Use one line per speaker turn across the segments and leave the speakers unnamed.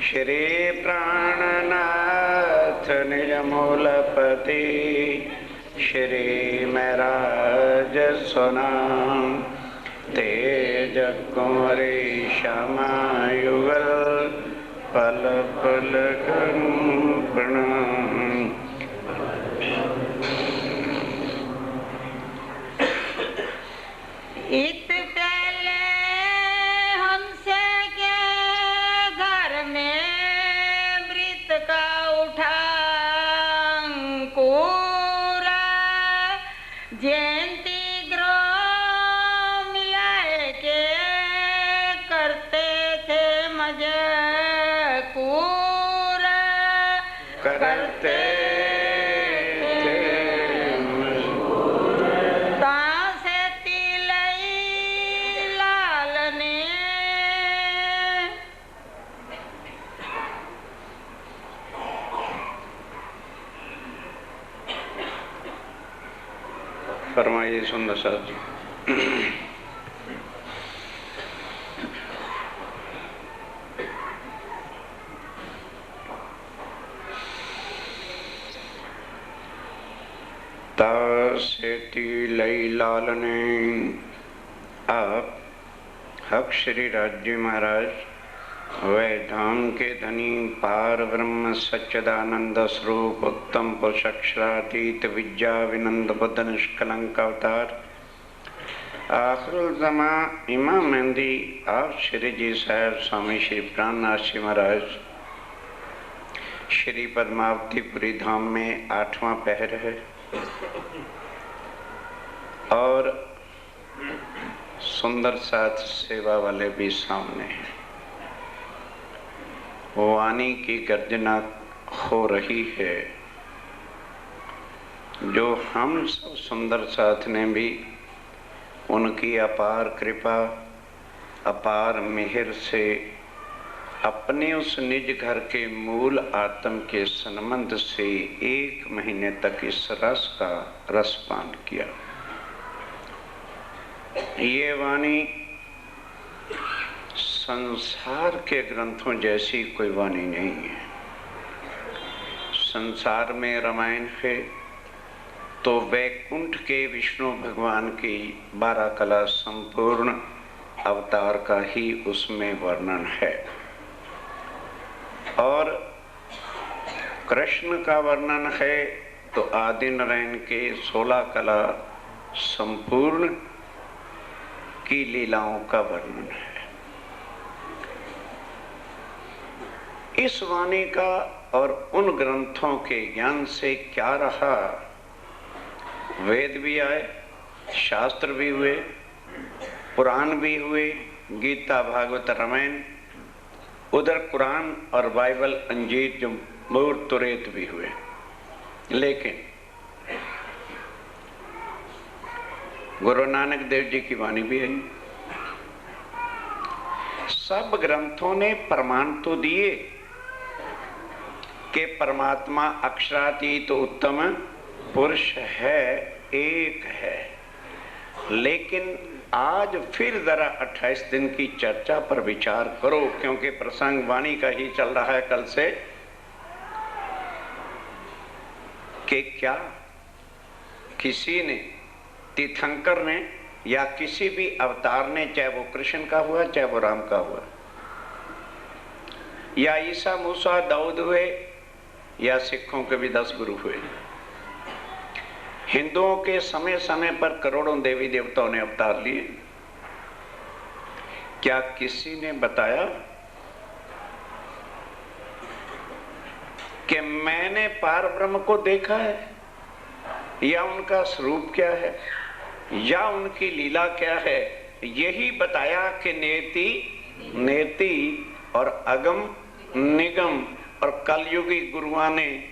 श्री प्राणनाथ निज मूलपति श्री महराज सुनाम तेज कुंवरी श्यामा युगल पल पल प्रणाम।
इत पहले हमसे के घर में मृत का उठा अंकुरा जयंती ग्रह मिलाए के करते थे मजकूरा
करते फरमाइए सुंदर साहब जी। सेती लई लाल ने आप हक श्री राज्य महाराज वह धाम के धनी पार ब्रह्म सच्चिदानंद स्वरूप उत्तम पुरुषातीत विद्या विनंद बुद्ध निष्कलंक अवतार आखिरुल ज़मा इमाम मेहंदी आप श्री जी साहब स्वामी श्री प्राणनाथ जी महाराज श्री पद्मावतीपुरी धाम में 8वां पहर है और सुंदर साथ सेवा वाले भी सामने हैं। वाणी की गर्जना हो रही है जो हम सब सुंदर साथ ने भी उनकी अपार कृपा अपार मेहर से अपने उस निज घर के मूल आत्म के संबंध से 1 महीने तक इस रस का रसपान किया। ये वाणी संसार के ग्रंथों जैसी कोई वाणी नहीं है। संसार में रामायण है तो वैकुंठ के विष्णु भगवान की 12 कला संपूर्ण अवतार का ही उसमें वर्णन है और कृष्ण का वर्णन है तो आदि नारायण के 16 कला संपूर्ण की लीलाओं का वर्णन है। इस वाणी का और उन ग्रंथों के ज्ञान से क्या रहा। वेद भी आए, शास्त्र भी हुए, पुराण भी हुए, गीता भागवत रामायण, उधर कुरान और बाइबल अंजीर जमूर तुरेत भी हुए, लेकिन गुरु नानक देव जी की वाणी भी है। सब ग्रंथों ने प्रमाण तो दिए कि परमात्मा अक्षरातीत उत्तम पुरुष है, एक है, लेकिन आज फिर जरा 28 दिन की चर्चा पर विचार करो, क्योंकि प्रसंग वाणी का ही चल रहा है कल से, कि क्या किसी ने तीर्थंकर ने या किसी भी अवतार ने, चाहे वो कृष्ण का हुआ चाहे वो राम का हुआ, या ईसा मूसा दाऊद हुए या सिखों के भी 10 गुरु हुए, हिंदुओं के समय समय पर करोड़ों देवी देवताओं ने अवतार लिए, क्या किसी ने बताया कि मैंने पार ब्रह्म को देखा है, या उनका स्वरूप क्या है, या उनकी लीला क्या है? यही बताया कि नेति नेति और अगम निगम और कलयुगी गुरुआ ने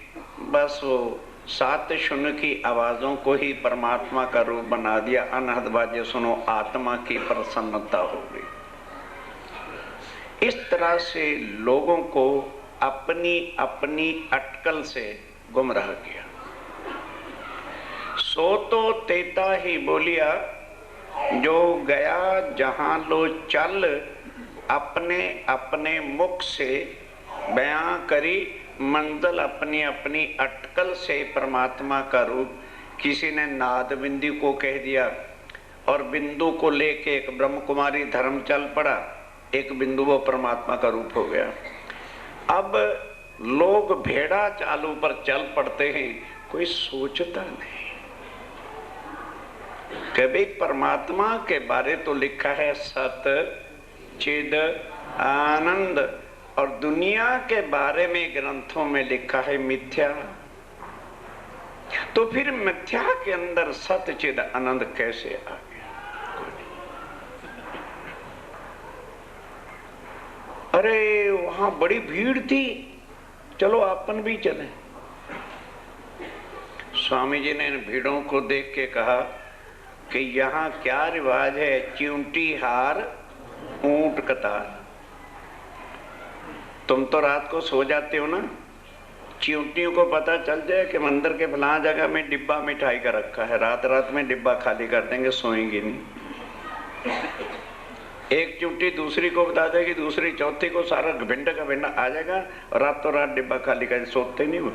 बस वो 7 शून्य की आवाजों को ही परमात्मा का रूप बना दिया। अनहद बाजे सुनो, आत्मा की प्रसन्नता हो गई। इस तरह से लोगों को अपनी अपनी अटकल से गुमराह किया। सो तो तेता ही बोलिया, जो गया जहां लो चल, अपने अपने मुख से बयां करी मंजिल अपनी अपनी अटकल से परमात्मा का रूप। किसी ने नाद बिंदु को कह दिया और बिंदु को लेके एक ब्रह्म कुमारी धर्म चल पड़ा, एक बिंदु वो परमात्मा का रूप हो गया। अब लोग भेड़ा चालू पर चल पड़ते हैं, कोई सोचता नहीं कि भाई परमात्मा के बारे तो लिखा है सत चिद आनंद, और दुनिया के बारे में ग्रंथों में लिखा है मिथ्या। तो फिर मिथ्या के अंदर सत चिद आनंद कैसे आ गया? अरे वहां बड़ी भीड़ थी, चलो अपन भी चले। स्वामी जी ने इन भीड़ों को देख के कहा कि यहाँ क्या रिवाज है, चिंटी हार ऊंट कतार। तुम तो रात को सो जाते हो ना, चिंटियों को पता चल जाए कि मंदिर के फलां जगह में डिब्बा मिठाई का रखा है, रात रात में डिब्बा खाली कर देंगे, सोएंगे नहीं। एक चिंटी दूसरी को बता देगी, दूसरी चौथी को, सारा भिंड का भिंड आ जाएगा और रातों रात डिब्बा खाली कर, सोते नहीं हो।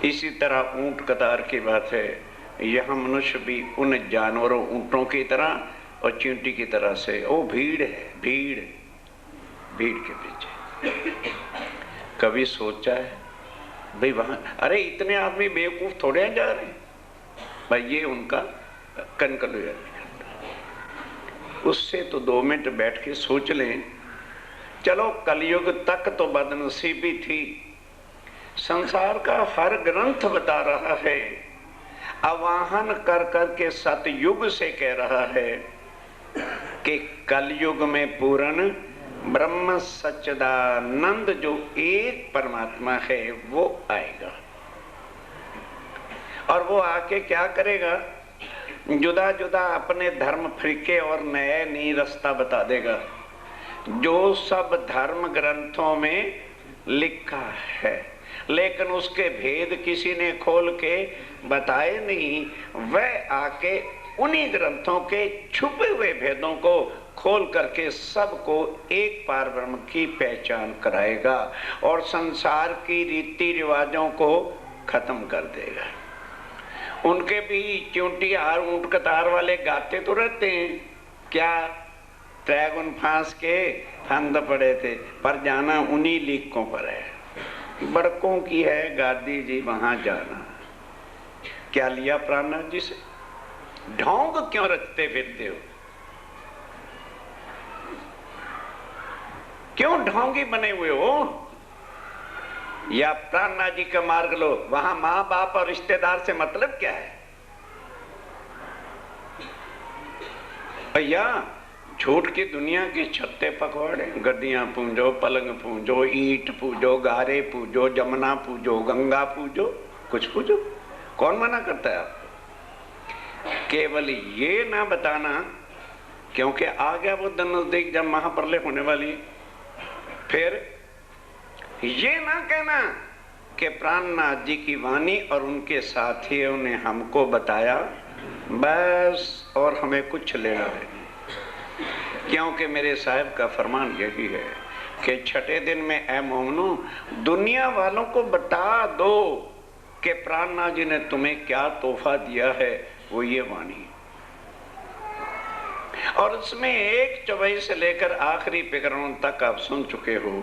इसी तरह ऊंट कतार की बात है। यहाँ मनुष्य भी उन जानवरों ऊंटों की तरह और चींटी की तरह से, वो भीड़ है, भीड़ भीड़ के पीछे। कभी सोचा है भाई वहां, अरे इतने आदमी बेवकूफ थोड़े जा रहे हैं भाई, ये उनका कनकल। उससे तो 2 मिनट बैठ के सोच लें। चलो कलयुग तक तो बदनसीबी थी, संसार का हर ग्रंथ बता रहा है, आवाहन कर कर के सतयुग से कह रहा है कि कलयुग में पूर्ण ब्रह्म सच्चिदानंद जो एक परमात्मा है वो आएगा। और वो आके क्या करेगा? जुदा जुदा अपने धर्म फिरके और नए नई रास्ता बता देगा, जो सब धर्म ग्रंथों में लिखा है, लेकिन उसके भेद किसी ने खोल के बताए नहीं। वह आके उन्हीं ग्रंथों के छुपे हुए भेदों को खोल करके सबको एक पार ब्रह्म की पहचान कराएगा और संसार की रीति रिवाजों को खत्म कर देगा। उनके भी चिंटी हार ऊंट कतार वाले गाते तो रहते हैं, क्या त्रैगुन फांस के फंद पड़े थे, पर जाना उन्हीं लीकों पर है। बड़कों की है गादी जी, वहां जाना। क्या लिया प्राणनाथ जी से? ढोंग क्यों रचते फिरते हो? क्यों ढोंगी बने हुए हो? या प्राणनाथ जी का मार्ग लो, वहां माँ बाप और रिश्तेदार से मतलब क्या है? भैया झूठ की दुनिया के छत्ते पकवाड़े, गद्दियां पूजो, पलंग पूजो, ईंट पूजो, गारे पूजो, जमुना पूजो, गंगा पूजो, कुछ पूजो, कौन मना करता है आपको? केवल ये ना बताना, क्योंकि आ गया वो दिन नजदीक जब महाप्रलय होने वाली, फिर ये ना कहना कि प्राणनाथ जी की वाणी और उनके साथियों ने हमको बताया बस, और हमें कुछ लेना है। क्योंकि मेरे साहब का फरमान यही है कि छठे दिन में ऐ मोमनो, दुनिया वालों को बता दो कि प्राणनाथ जी ने तुम्हें क्या तोहफा दिया है, वो ये वाणी। और उसमें एक चौबई से लेकर आखिरी प्रकरणों तक आप सुन चुके हो।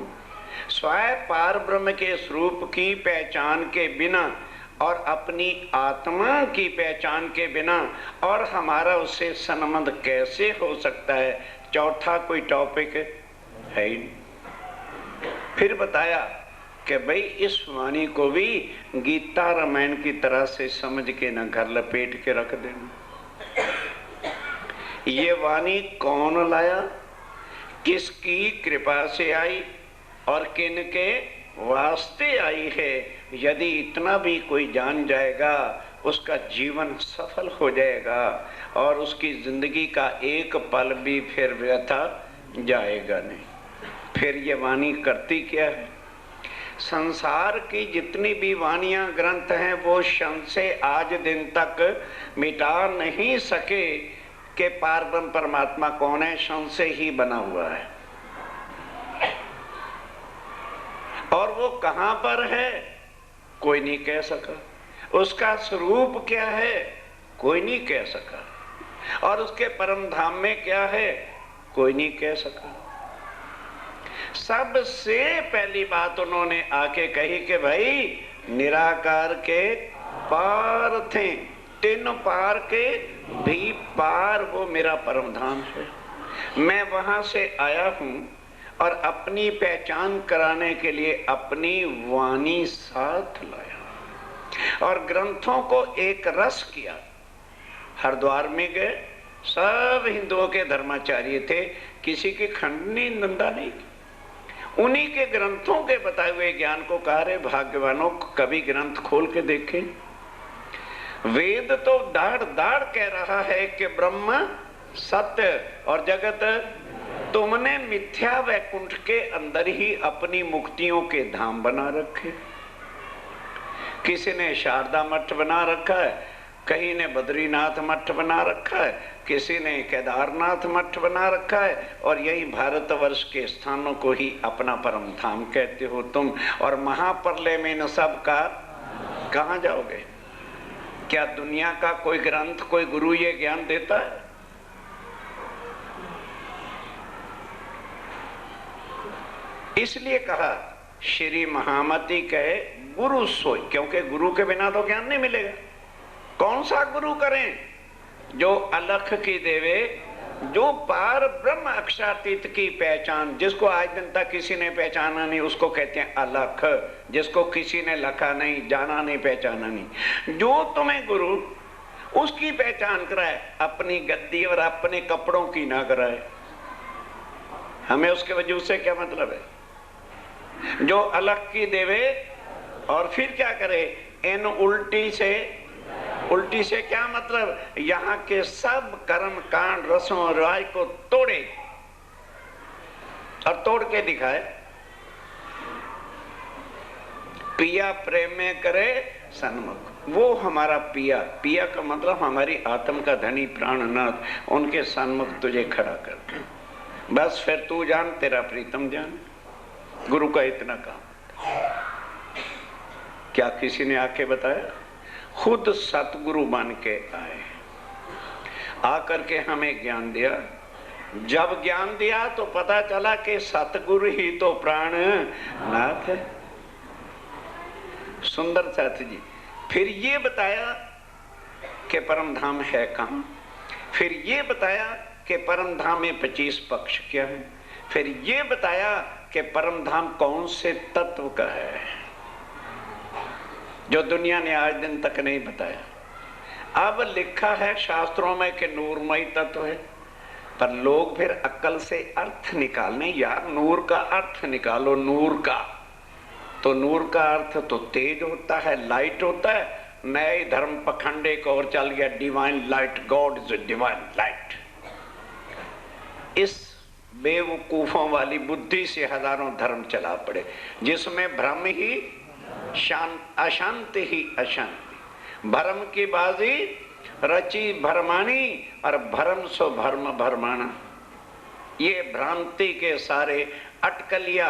स्वयं पार ब्रह्म के स्वरूप की पहचान के बिना और अपनी आत्मा की पहचान के बिना और हमारा उससे संबंध कैसे हो सकता है, चौथा कोई टॉपिक है ही नहीं। फिर बताया कि भाई इस वाणी को भी गीता रामायण की तरह से समझ के न घर लपेट के रख देना। ये वाणी कौन लाया, किसकी कृपा से आई और किन के वास्ते आई है, यदि इतना भी कोई जान जाएगा उसका जीवन सफल हो जाएगा और उसकी जिंदगी का एक पल भी फिर व्यथा जाएगा नहीं। फिर ये वाणी करती क्या है? संसार की जितनी भी वाणियां ग्रंथ हैं वो क्षण से आज दिन तक मिटा नहीं सके कि पारब्रह्म परमात्मा कौन है, क्षण से ही बना हुआ है। और वो कहां पर है कोई नहीं कह सका, उसका स्वरूप क्या है कोई नहीं कह सका, और उसके परम धाम में क्या है कोई नहीं कह सका। सबसे पहली बात उन्होंने आके कही कि भाई निराकार के पार थे, तीन पार के भी पार वो मेरा परम धाम है। मैं वहां से आया हूं और अपनी पहचान कराने के लिए अपनी वाणी साथ लाया और ग्रंथों को एक रस किया। हरिद्वार में गए, सब हिंदुओं के धर्माचार्य थे, किसी की खंडनी निंदा नहीं की। उन्हीं के ग्रंथों के बताए हुए ज्ञान को कहा रे भाग्यवानों, कभी ग्रंथ खोल के देखें। वेद तो दाढ़ दाढ़ कह रहा है कि ब्रह्म सत्य और जगत, तुमने मिथ्या वैकुंठ के अंदर ही अपनी मुक्तियों के धाम बना रखे। किसी ने शारदा मठ बना रखा है, कहीं ने बद्रीनाथ मठ बना रखा है, किसी ने केदारनाथ मठ बना रखा है, और यही भारतवर्ष के स्थानों को ही अपना परम धाम कहते हो तुम। और महाप्रलय में न सब का कहां जाओगे? क्या दुनिया का कोई ग्रंथ, कोई गुरु ये ज्ञान देता है? इसलिए कहा श्री महामती कहे गुरु सोई, क्योंकि गुरु के बिना तो ज्ञान नहीं मिलेगा। कौन सा गुरु करें? जो अलख की देवे, जो पार ब्रह्म अक्षरातीत की पहचान, जिसको आज दिन तक किसी ने पहचाना नहीं, उसको कहते हैं अलख। जिसको किसी ने लखा नहीं, जाना नहीं, पहचाना नहीं, जो तुम्हें गुरु उसकी पहचान कराए, अपनी गद्दी और अपने कपड़ों की ना कराए। हमें उसके वजूद से क्या मतलब है? जो अलग की देवे और फिर क्या करे? इन उल्टी से क्या मतलब? यहाँ के सब कर्म कांड रसों और राय को तोड़े और तोड़ के दिखाए। पिया प्रेम में करे सन्मुख, वो हमारा पिया। पिया का मतलब हमारी आत्म का धनी प्राणनाथ, उनके सन्मुख तुझे खड़ा कर, बस फिर तू जान, तेरा प्रीतम जान। गुरु का इतना काम। क्या किसी ने आके बताया? खुद सतगुरु बन के आए, आकर के हमें ज्ञान दिया। जब ज्ञान दिया तो पता चला कि सतगुरु ही तो प्राणनाथ है। सुंदर साथ जी। फिर ये बताया कि परम धाम है कहां, फिर ये बताया कि परम धाम में 25 पक्ष क्या है, फिर ये बताया कि परम धाम कौन से तत्व का है, जो दुनिया ने आज दिन तक नहीं बताया। अब लिखा है शास्त्रों में कि नूरमय तत्व है, पर लोग फिर अक्ल से अर्थ निकालने, यार नूर का अर्थ निकालो। नूर का तो नूर का अर्थ तो तेज होता है, लाइट होता है। नए धर्म पखंडे को और चल गया divine light, God is a divine light. इस बेवकूफों वाली बुद्धि से हजारों धर्म चला पड़े, जिसमें भ्रम ही अशांति ही अशांति, भरम की बाजी रची भरमानी और भरम सो भरम भरमाना। ये भ्रांति के सारे अटकलिया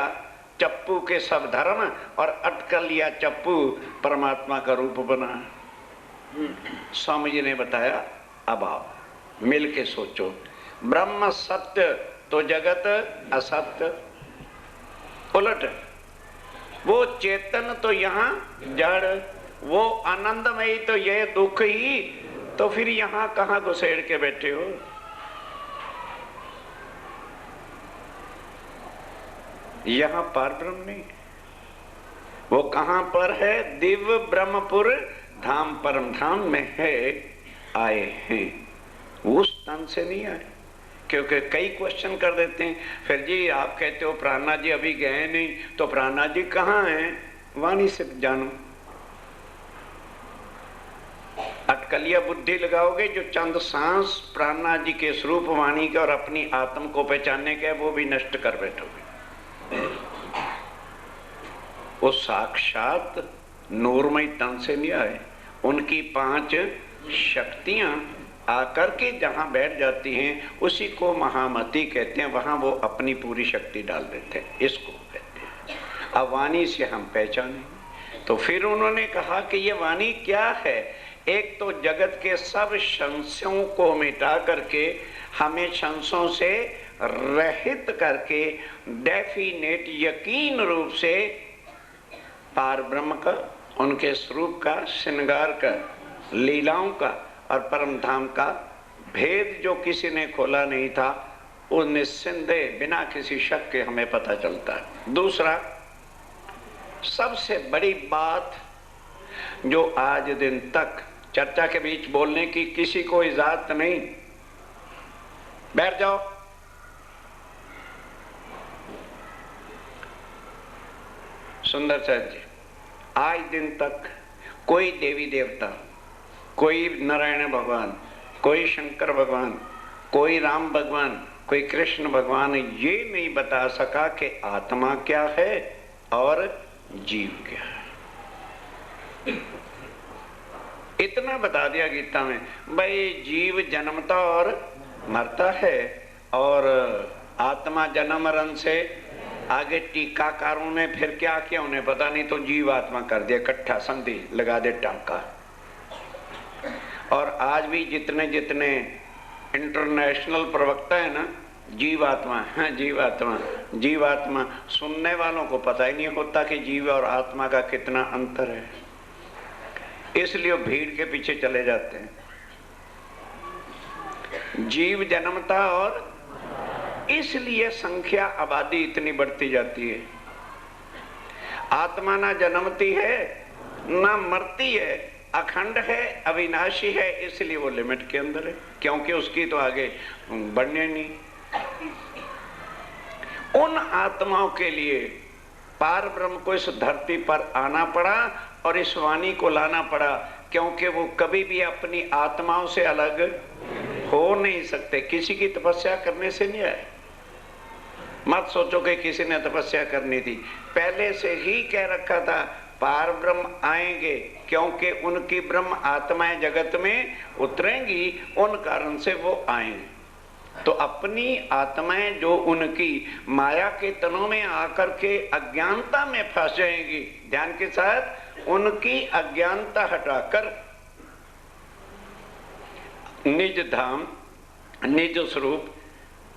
चप्पू के सब धर्म, और अटकलिया चप्पू परमात्मा का रूप बना। स्वामी जी ने बताया, अब आप मिल के सोचो, ब्रह्म सत्य तो जगत असत्य, उलट। वो चेतन तो यहाँ जड़, वो आनंदमयी तो ये दुख ही, तो फिर यहाँ कहाँ घुसेड़ के बैठे हो? यहाँ पार ब्रह्म नहीं, वो कहाँ पर है? दिव्य ब्रह्मपुर धाम, परम धाम में है, आए हैं। उस तन से नहीं आए, क्योंकि कई क्वेश्चन कर देते हैं। फिर जी आप कहते हो प्राणनाथ जी अभी गए नहीं, तो प्राणनाथ जी कहाँ हैं? वाणी से जानो। अटकलिया बुद्धि लगाओगे, जो चंद सांस प्राणनाथ जी के स्वरूप वाणी के और अपनी आत्म को पहचानने के, वो भी नष्ट कर बैठोगे। वो साक्षात नूरमय तन से नहीं आए, उनकी 5 शक्तियां आकर के जहां बैठ जाती हैं उसी को महामती कहते हैं। वहां वो अपनी पूरी शक्ति डाल देते हैं, इसको कहते हैं। अब वाणी से हम पहचानेंगे। तो फिर उन्होंने कहा कि ये वाणी क्या है? एक तो जगत के सब संशयों को मिटा करके हमें संशयों से रहित करके डेफिनेट यकीन रूप से पार ब्रह्म का, उनके स्वरूप का, श्रृंगार का, लीलाओं का और परम धाम का भेद जो किसी ने खोला नहीं था, वो निस्संदेह बिना किसी शक के हमें पता चलता है। दूसरा, सबसे बड़ी बात जो आज दिन तक चर्चा के बीच बोलने की किसी को इजाजत नहीं, बैठ जाओ। सुंदर साहब जी, आज दिन तक कोई देवी देवता, कोई नारायण भगवान, कोई शंकर भगवान, कोई राम भगवान, कोई कृष्ण भगवान ये नहीं बता सका कि आत्मा क्या है और जीव क्या है। इतना बता दिया गीता में, भाई जीव जन्मता और मरता है और आत्मा जन्म मरण से। आगे टीकाकारों ने फिर क्या किया उन्हें पता नहीं, तो जीव आत्मा कर दिया इकट्ठा, संधि लगा दे टांका। और आज भी जितने जितने इंटरनेशनल प्रवक्ता है ना, जीवात्मा है, जीवात्मा जीवात्मा, सुनने वालों को पता ही नहीं होता कि जीव और आत्मा का कितना अंतर है, इसलिए भीड़ के पीछे चले जाते हैं। जीव जन्मता और इसलिए संख्या आबादी इतनी बढ़ती जाती है। आत्मा ना जन्मती है ना मरती है, अखंड है, अविनाशी है, इसलिए वो लिमिट के अंदर है, क्योंकि उसकी तो आगे बढ़ने नहीं। उन आत्माओं के लिए पार ब्रह्म को इस धरती पर आना पड़ा और इस वाणी को लाना पड़ा, क्योंकि वो कभी भी अपनी आत्माओं से अलग हो नहीं सकते। किसी की तपस्या करने से नहीं आए। मत सोचो कि किसी ने तपस्या करनी थी, पहले से ही कह रखा था पार ब्रह्म आएंगे, क्योंकि उनकी ब्रह्म आत्माएं जगत में उतरेंगी, उन कारण से वो आएंगे। तो अपनी आत्माएं जो उनकी माया के तनों में आकर के अज्ञानता में फंस जाएंगी, ध्यान के साथ उनकी अज्ञानता हटाकर निज धाम, निज स्वरूप,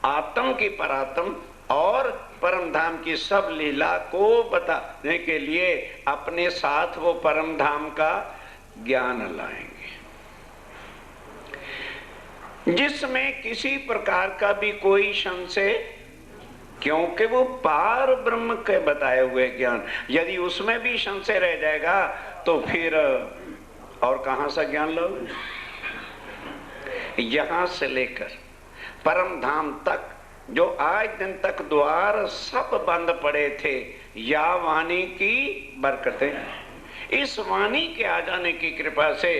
आत्म की परात्म और परम धाम की सब लीला को बताने के लिए अपने साथ वो परम धाम का ज्ञान लाएंगे, जिसमें किसी प्रकार का भी कोई संशय, क्योंकि वो पार ब्रह्म के बताए हुए ज्ञान, यदि उसमें भी संशय रह जाएगा तो फिर और कहां से ज्ञान लोगे। यहां से लेकर परम धाम तक जो आज दिन तक द्वार सब बंद पड़े थे, या वाणी की बरकतें, इस वाणी के आ जाने की कृपा से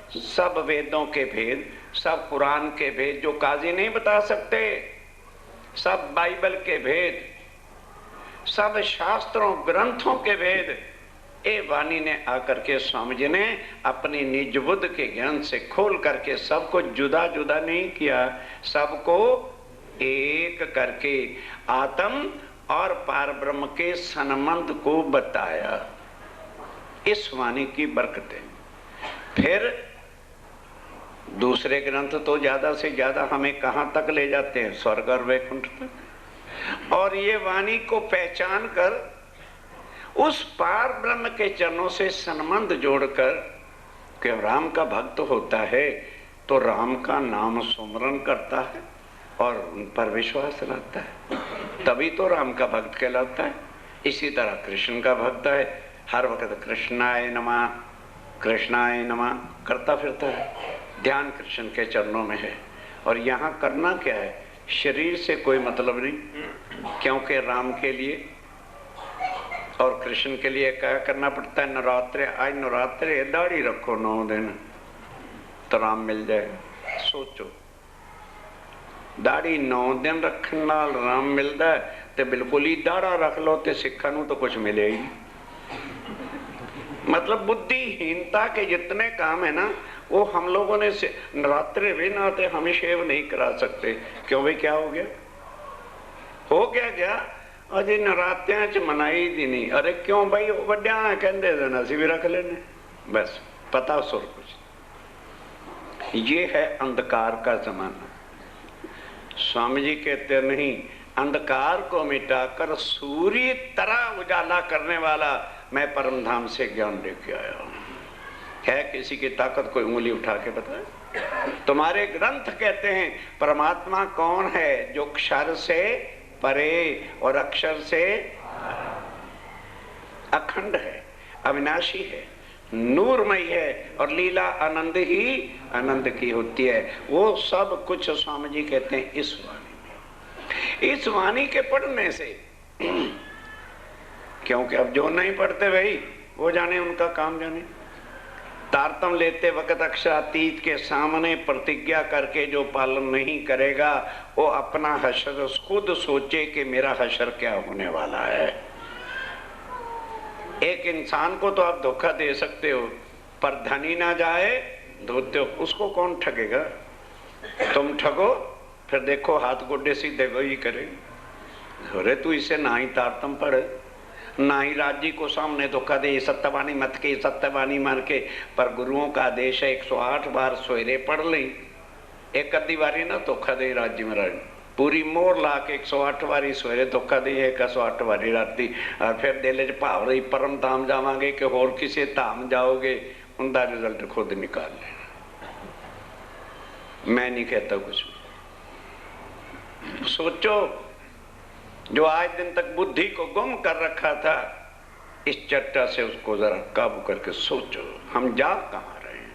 सब वेदों के भेद, सब कुरान के भेद जो काजी नहीं बता सकते, सब बाइबल के भेद, सब शास्त्रों ग्रंथों के भेद, ए वाणी ने आकर के स्वामी जी ने अपनी निज बुद्ध के ज्ञान से खोल करके सबको जुदा जुदा नहीं किया, सबको एक करके आत्म और पार ब्रह्म के संबंध को बताया। इस वाणी की बरकतें। फिर दूसरे ग्रंथ तो ज्यादा से ज्यादा हमें कहां तक ले जाते हैं, स्वर्ग और वैकुंठ तक। और ये वाणी को पहचान कर उस पार ब्रह्म के चरणों से संबंध जोड़कर, कि राम का भक्त होता है तो राम का नाम सुमरन करता है और उन पर विश्वास रखता है, तभी तो राम का भक्त कहलाता है। इसी तरह कृष्ण का भक्त है, हर वक्त कृष्णाय नमः कृष्णाय नमः करता फिरता है, ध्यान कृष्ण के चरणों में है। और यहाँ करना क्या है, शरीर से कोई मतलब नहीं, क्योंकि राम के लिए और कृष्ण के लिए क्या करना पड़ता है, नवरात्रे, आज नवरात्रे है, दाढ़ी रखो 9 दिन तो राम मिल जाएगा। सोचो, दाढ़ी 9 दिन रखने नाल राम मिलता है, तो बिल्कुल ही दाढ़ा रख लो तो सिखा नू तो कुछ मिले ही। मतलब बुद्धिहीनता के जितने काम है ना, वो हम लोगों ने नवरात्रे भी ना आते, हम शेव नहीं करा सकते। क्यों भाई, क्या हो गया? हो गया क्या? अजे नरात्या च मनाई दी नहीं। अरे क्यों भाई, वो वड्या कहते दिन असी भी रख लेने, बस पता सुर कुछ। ये है अंधकार का जमाना। स्वामी जी कहते नहीं, अंधकार को मिटाकर सूर्य तरह उजाला करने वाला मैं परम धाम से ज्ञान लेके आया हूं। है किसी की ताकत कोई उंगली उठा के बताए? तुम्हारे ग्रंथ कहते हैं परमात्मा कौन है? जो क्षर से परे और अक्षर से अखंड है, अविनाशी है, नूरमय है और लीला आनंद ही आनंद की होती है। वो सब कुछ स्वामी जी कहते हैं इस वाणी में। इस वाणी के पढ़ने से क्योंकि अब जो नहीं पढ़ते भाई वो जाने उनका काम जाने। तारतम लेते वक्त अक्षरातीत के सामने प्रतिज्ञा करके जो पालन नहीं करेगा वो अपना हशर खुद सोचे कि मेरा हशर क्या होने वाला है। एक इंसान को तो आप धोखा दे सकते हो, पर धनी ना जाए धोते हो, उसको कौन ठगेगा? तुम ठगो, फिर देखो हाथ गोडे सीधे वही करेगा। अरे तू इसे ना ही तारतम पढ़, ना ही राज्य को सामने धोखा दे, सत्यवाणी मत के, सत्यवाणी मार के। पर गुरुओं का आदेश है 108 बार सवेरे पढ़ ले, एक अद्धी बारी ना धोखा दे राज्य महाराज। पूरी मोर ला के 108 बारी सवेरे धोखा दी, 108 बारी राती। और फिर दिल च भाव रही परम धाम जावांगे कि होर किसी धाम जाओगे, उनका रिजल्ट खुद निकाल लेना। मैं नहीं कहता कुछ। सोचो, जो आज दिन तक बुद्धि को गुम कर रखा था, इस चर्चा से उसको जरा काबू करके सोचो, हम जा कहां रहे हैं,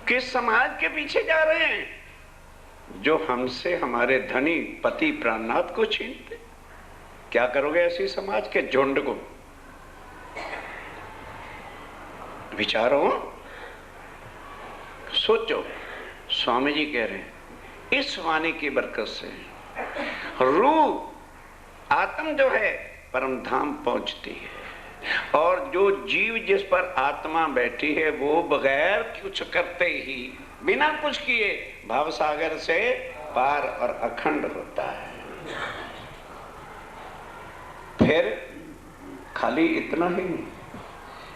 किस समाज के पीछे जा रहे हैं जो हमसे हमारे धनी पति प्राणनाथ को छीनते। क्या करोगे ऐसी समाज के झुंड को? विचारो, सोचो। स्वामी जी कह रहे हैं इस वाणी की बरकत से रूह आत्म जो है परम धाम पहुंचती है, और जो जीव जिस पर आत्मा बैठी है वो बगैर कुछ करते ही, बिना कुछ किए भाव सागर से पार और अखंड होता है। फिर खाली इतना ही नहीं,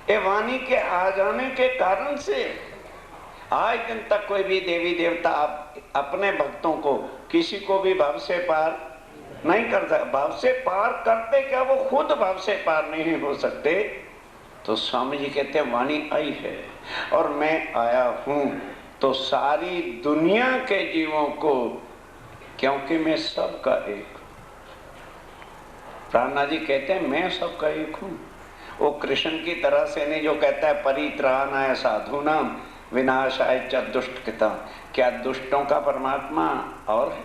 ये वाणी के आ जाने के कारण से आज दिन तक कोई भी देवी देवता अपने भक्तों को किसी को भी भाव से पार नहीं करता। भाव से पार करते क्या? वो खुद भाव से पार नहीं हो सकते। तो स्वामी जी कहते हैं वाणी आई है और मैं आया हूं तो सारी दुनिया के जीवों को, क्योंकि मैं सबका एक। प्राणनाथ जी कहते हैं मैं सबका एक हूं। वो कृष्ण की तरह से नहीं जो कहता है परित्राणाय साधूनाम विनाशाय च दुष्टकृता। क्या दुष्टों का परमात्मा और है?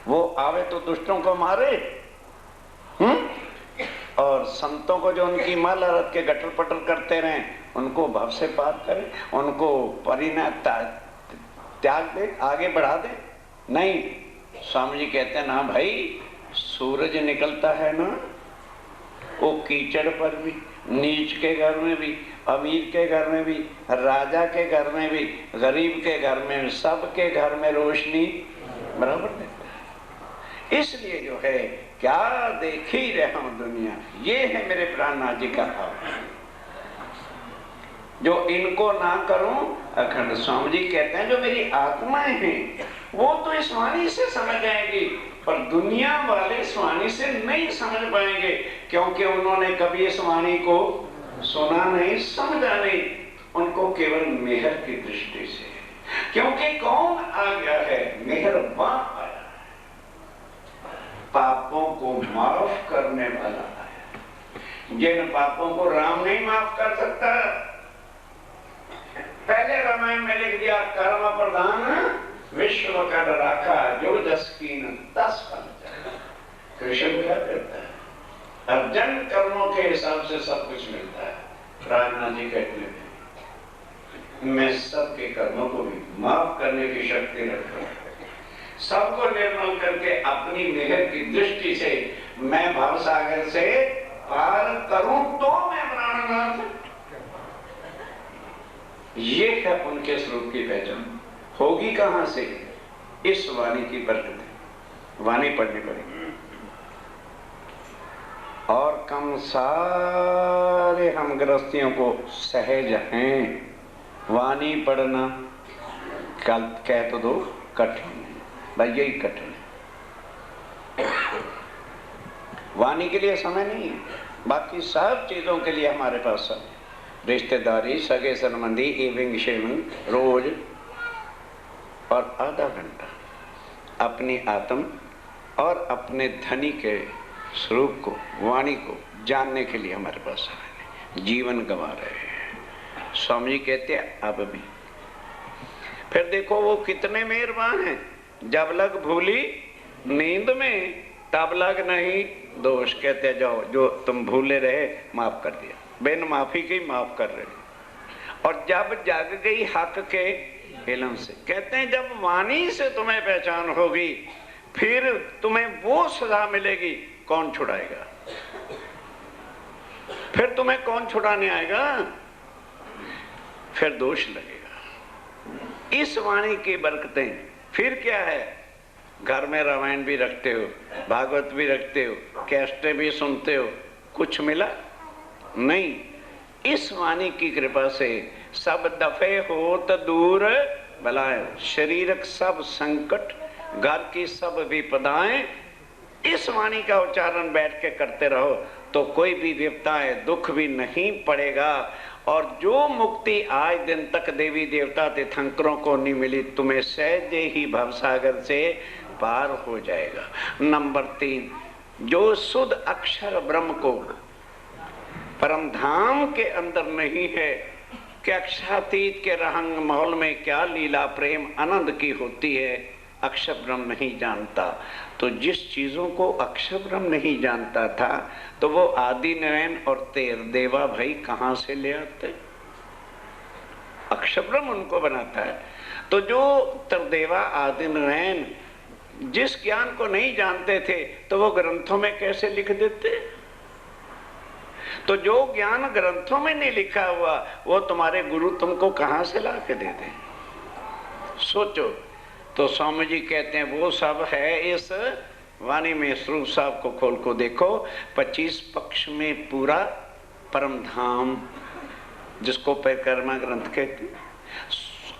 वो आवे तो दुष्टों को मारे, और संतों को जो उनकी माला रख के गटर पटर करते रहे उनको भव से पार करे, उनको परिणय त्याग दे, आगे बढ़ा दे। नहीं, स्वामी जी कहते हैं ना भाई, सूरज निकलता है ना, वो कीचड़ पर भी, नीच के घर में भी, अमीर के घर में भी, राजा के घर में भी, गरीब के घर में भी, सबके घर में रोशनी बराबर देता है। इसलिए जो है क्या देख ही रहा हूं दुनिया, ये है मेरे प्राणनाथ जी का भाव। जो इनको ना करूं अखंड। स्वामी जी कहते हैं जो मेरी आत्माएं हैं वो तो इस वाणी से समझ जाएंगी, पर दुनिया वाले इस वाणी से नहीं समझ पाएंगे, क्योंकि उन्होंने कभी इस वाणी को सुना नहीं, समझा नहीं। उनको केवल मेहर की दृष्टि से, क्योंकि कौन आ गया है? मेहरबान आया, पापों को माफ करने वाला आया। जिन पापों को राम नहीं माफ कर सकता, पहले रामायण में लिख दिया कर्म प्रधान विश्व कर राखा, जो जस कीन तस फल। कृष्ण क्या करता है? अर्जन कर्मों के हिसाब से सब कुछ मिलता है। प्राणनाथ जी कहते हैं मैं सबके कर्मों को भी माफ करने की शक्ति रखता हूं, सबको निर्मल करके अपनी मेहर की दृष्टि से मैं भाव सागर से पार करूं तो मैं प्राणनाथ। ये है उनके स्वरूप की पहचान। होगी कहां से? इस वाणी की बरकत है। वाणी पढ़नी पड़ेगी। कम सारे हम गृहस्थियों को सहज हैं। वाणी पढ़ना कल कह तो दो कठिन है भाई, यही कठिन है। वाणी के लिए समय नहीं है, बाकी सब चीजों के लिए हमारे पास समय। रिश्तेदारी, सगे संबंधी, इवनिंग शेविंग रोज और आधा घंटा अपनी आत्म और अपने धनी के स्वरूप को, वाणी को जानने के लिए हमारे पास समय। जीवन गंवा रहे हैं। स्वामी जी कहते हैं अब भी। फिर देखो वो कितने मेहरबान हैं। जब लग भूली नींद में तब लग नहीं दोष। कहते जाओ जो तुम भूले रहे माफ कर दिया, बिन माफी के माफ कर रहे। और जब जाग गई हक के इल्म से, कहते हैं जब वाणी से तुम्हें पहचान होगी फिर तुम्हें वो सजा मिलेगी, कौन छुड़ाएगा? फिर तुम्हें कौन छुड़ाने आएगा? फिर दोष लगेगा। इस वाणी की बरकतें फिर क्या है? घर में रामायण भी रखते हो, भागवत भी रखते हो, कैसेटें भी सुनते हो, कुछ मिला नहीं। इस वाणी की कृपा से सब दफे होत दूर बलाए। शरीरक सब संकट, घर की सब विपदाएं इस वाणी का उच्चारण बैठ के करते रहो तो कोई भी विपदा है, दुख भी नहीं पड़ेगा। और जो मुक्ति आज दिन तक देवी देवता तीर्थंकरों को नहीं मिली, तुम्हें सहज ही भवसागर से पार हो जाएगा। नंबर 3, जो शुद्ध अक्षर ब्रह्म को परम धाम के अंदर नहीं है कि अक्षरातीत के रहंग महल में क्या लीला प्रेम आनंद की होती है, अक्षर ब्रह्म नहीं जानता। तो जिस चीजों को अक्षर ब्रह्म नहीं जानता था तो वो आदि नारायण और तेर देवा भाई कहां से ले आते? अक्षर ब्रह्म उनको बनाता है। तो जो तरदेवा आदि नारायण जिस ज्ञान को नहीं जानते थे तो वो ग्रंथों में कैसे लिख देते? तो जो ज्ञान ग्रंथों में नहीं लिखा हुआ वो तुम्हारे गुरु तुमको कहां से ला के दे दें? सोचो। तो स्वामी जी कहते हैं वो सब है इस वाणी में। स्वरूप साहब को खोल को देखो, 25 पक्ष में पूरा परम धाम जिसको परिक्रमा ग्रंथ कहते हैं,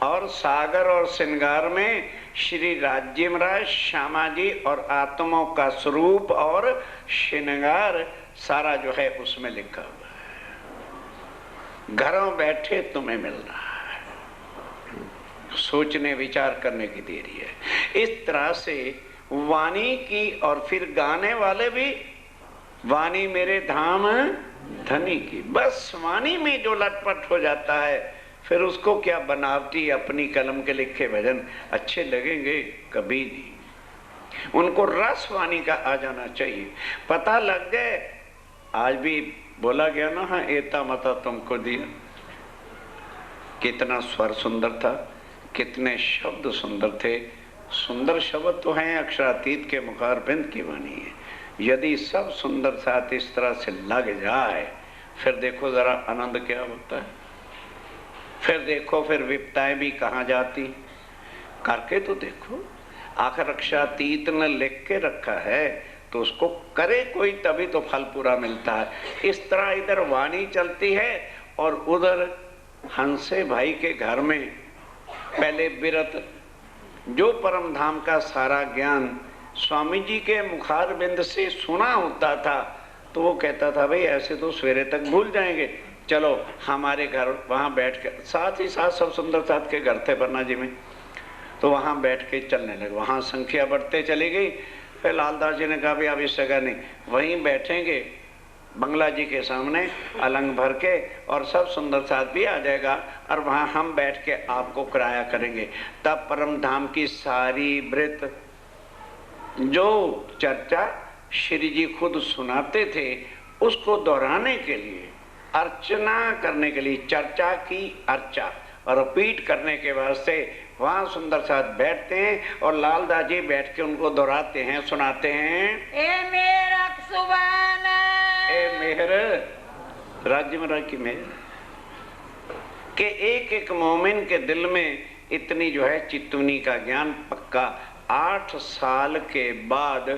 और सागर और श्रृंगार में श्री राज्य महाराज, श्यामा जी और आत्माओं का स्वरूप और श्रृंगार सारा जो है उसमें लिखा हुआ है। घरों बैठे तुम्हें मिल रहा है, सोचने विचार करने की देरी है। इस तरह से वाणी की, और फिर गाने वाले भी वाणी मेरे धाम धनी की। बस वाणी में जो लटपट हो जाता है फिर उसको क्या बनावटी अपनी कलम के लिखे भजन अच्छे लगेंगे? कभी नहीं। उनको रस वाणी का आ जाना चाहिए। पता लग जाए, आज भी बोला गया ना, हाँ एता मता तुमको दिया। कितना स्वर सुंदर था, कितने शब्द सुंदर थे। सुंदर शब्द तो हैं, अक्षरातीत के मुखारबिंद की वाणी है। यदि सब सुंदर साथ इस तरह से लग जाए फिर देखो जरा आनंद क्या होता है। फिर देखो फिर विपताएं भी कहाँ जाती, करके तो देखो। आखिर अक्षरातीत ने लिख के रखा है तो उसको करे कोई, तभी तो फल पूरा मिलता है। इस तरह इधर वाणी चलती है और उधर हंसे भाई के घर में पहले बिरत, जो परम धाम का सारा ज्ञान स्वामी जी के मुखारबिंद से सुना होता था तो वो कहता था भाई ऐसे तो सवेरे तक भूल जाएंगे, चलो हमारे घर वहाँ बैठ के, साथ ही साथ सब सुंदर साथ के घर थे पन्ना जी में, तो वहाँ बैठ के चलने लगे। वहाँ संख्या बढ़ते चली गई। फिर लालदास जी ने कहा भाई अब इस जगह नहीं, वहीं बैठेंगे बंगला जी के सामने अलंग भर के, और सब सुंदर साथ भी आ जाएगा और वहाँ हम बैठ के आपको किराया करेंगे। तब परम धाम की सारी वृत्त जो चर्चा श्री जी खुद सुनाते थे उसको दोहराने के लिए, अर्चना करने के लिए चर्चा की अर्चा और रिपीट करने के वास्ते वहाँ सुंदर साथ बैठते हैं और लालदास जी बैठ के उनको दोहराते हैं, सुनाते हैं।
ए मेरा सुबान,
ए मेहर, राज्य महाराज की मेहर के एक एक मोमिन के दिल में इतनी जो है चित्तुनी का ज्ञान पक्का। 8 साल के बाद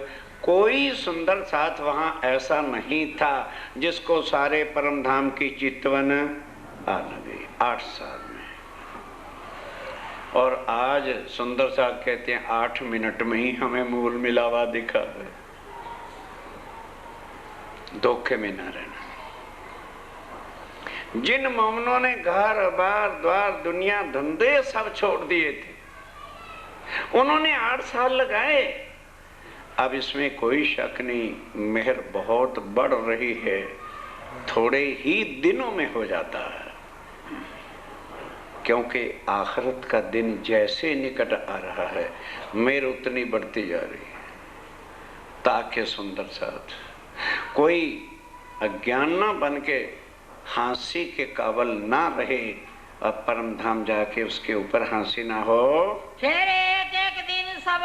कोई सुंदर साथ वहां ऐसा नहीं था जिसको सारे परम धाम की चितवन आ न गई 8 साल में। और आज सुंदर साहब कहते हैं 8 मिनट में ही हमें मूल मिलावा दिखा है। धोखे में ना रहना। जिन मोमनों ने घर बार द्वार दुनिया धंधे सब छोड़ दिए थे, उन्होंने 8 साल लगाए। अब इसमें कोई शक नहीं, मेहर बहुत बढ़ रही है, थोड़े ही दिनों में हो जाता है। क्योंकि आखिरत का दिन जैसे निकट आ रहा है, मेहर उतनी बढ़ती जा रही है। ताकि सुंदर साथ कोई अज्ञान न बन के हंसी के काबल ना रहे, अब परम धाम जाके उसके ऊपर हंसी ना हो।
फिर एक दिन सब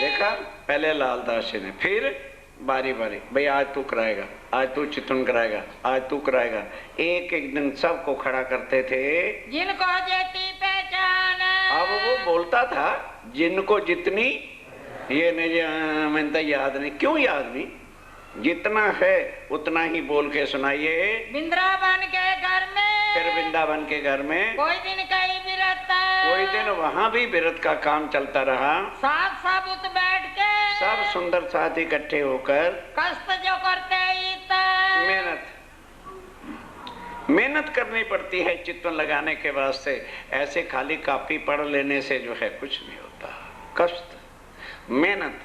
देखा, पहले लालदास ने, फिर बारी बारी, भाई आज तू कराएगा, आज तू चितवन कराएगा, आज तू कराएगा। एक एक दिन सबको खड़ा करते थे
जिनको जेती पहचान।
अब वो बोलता था जिनको जितनी, ये नहीं मैंने तो याद नहीं। क्यों याद नहीं? जितना है उतना ही बोल के सुनाइए।
वृंदावन के घर में,
फिर वृंदावन के घर में
कोई दिन कहीं बिरत,
कोई दिन वहाँ भी बिरत का काम चलता रहा।
साथ साबुत बैठ के
सब सुंदर साथ इकट्ठे होकर
कष्ट जो करते ही
मेहनत करनी पड़ती है चितवन लगाने के वास्ते। ऐसे खाली कापी पढ़ लेने से जो है कुछ नहीं होता। कष्ट, मेहनत,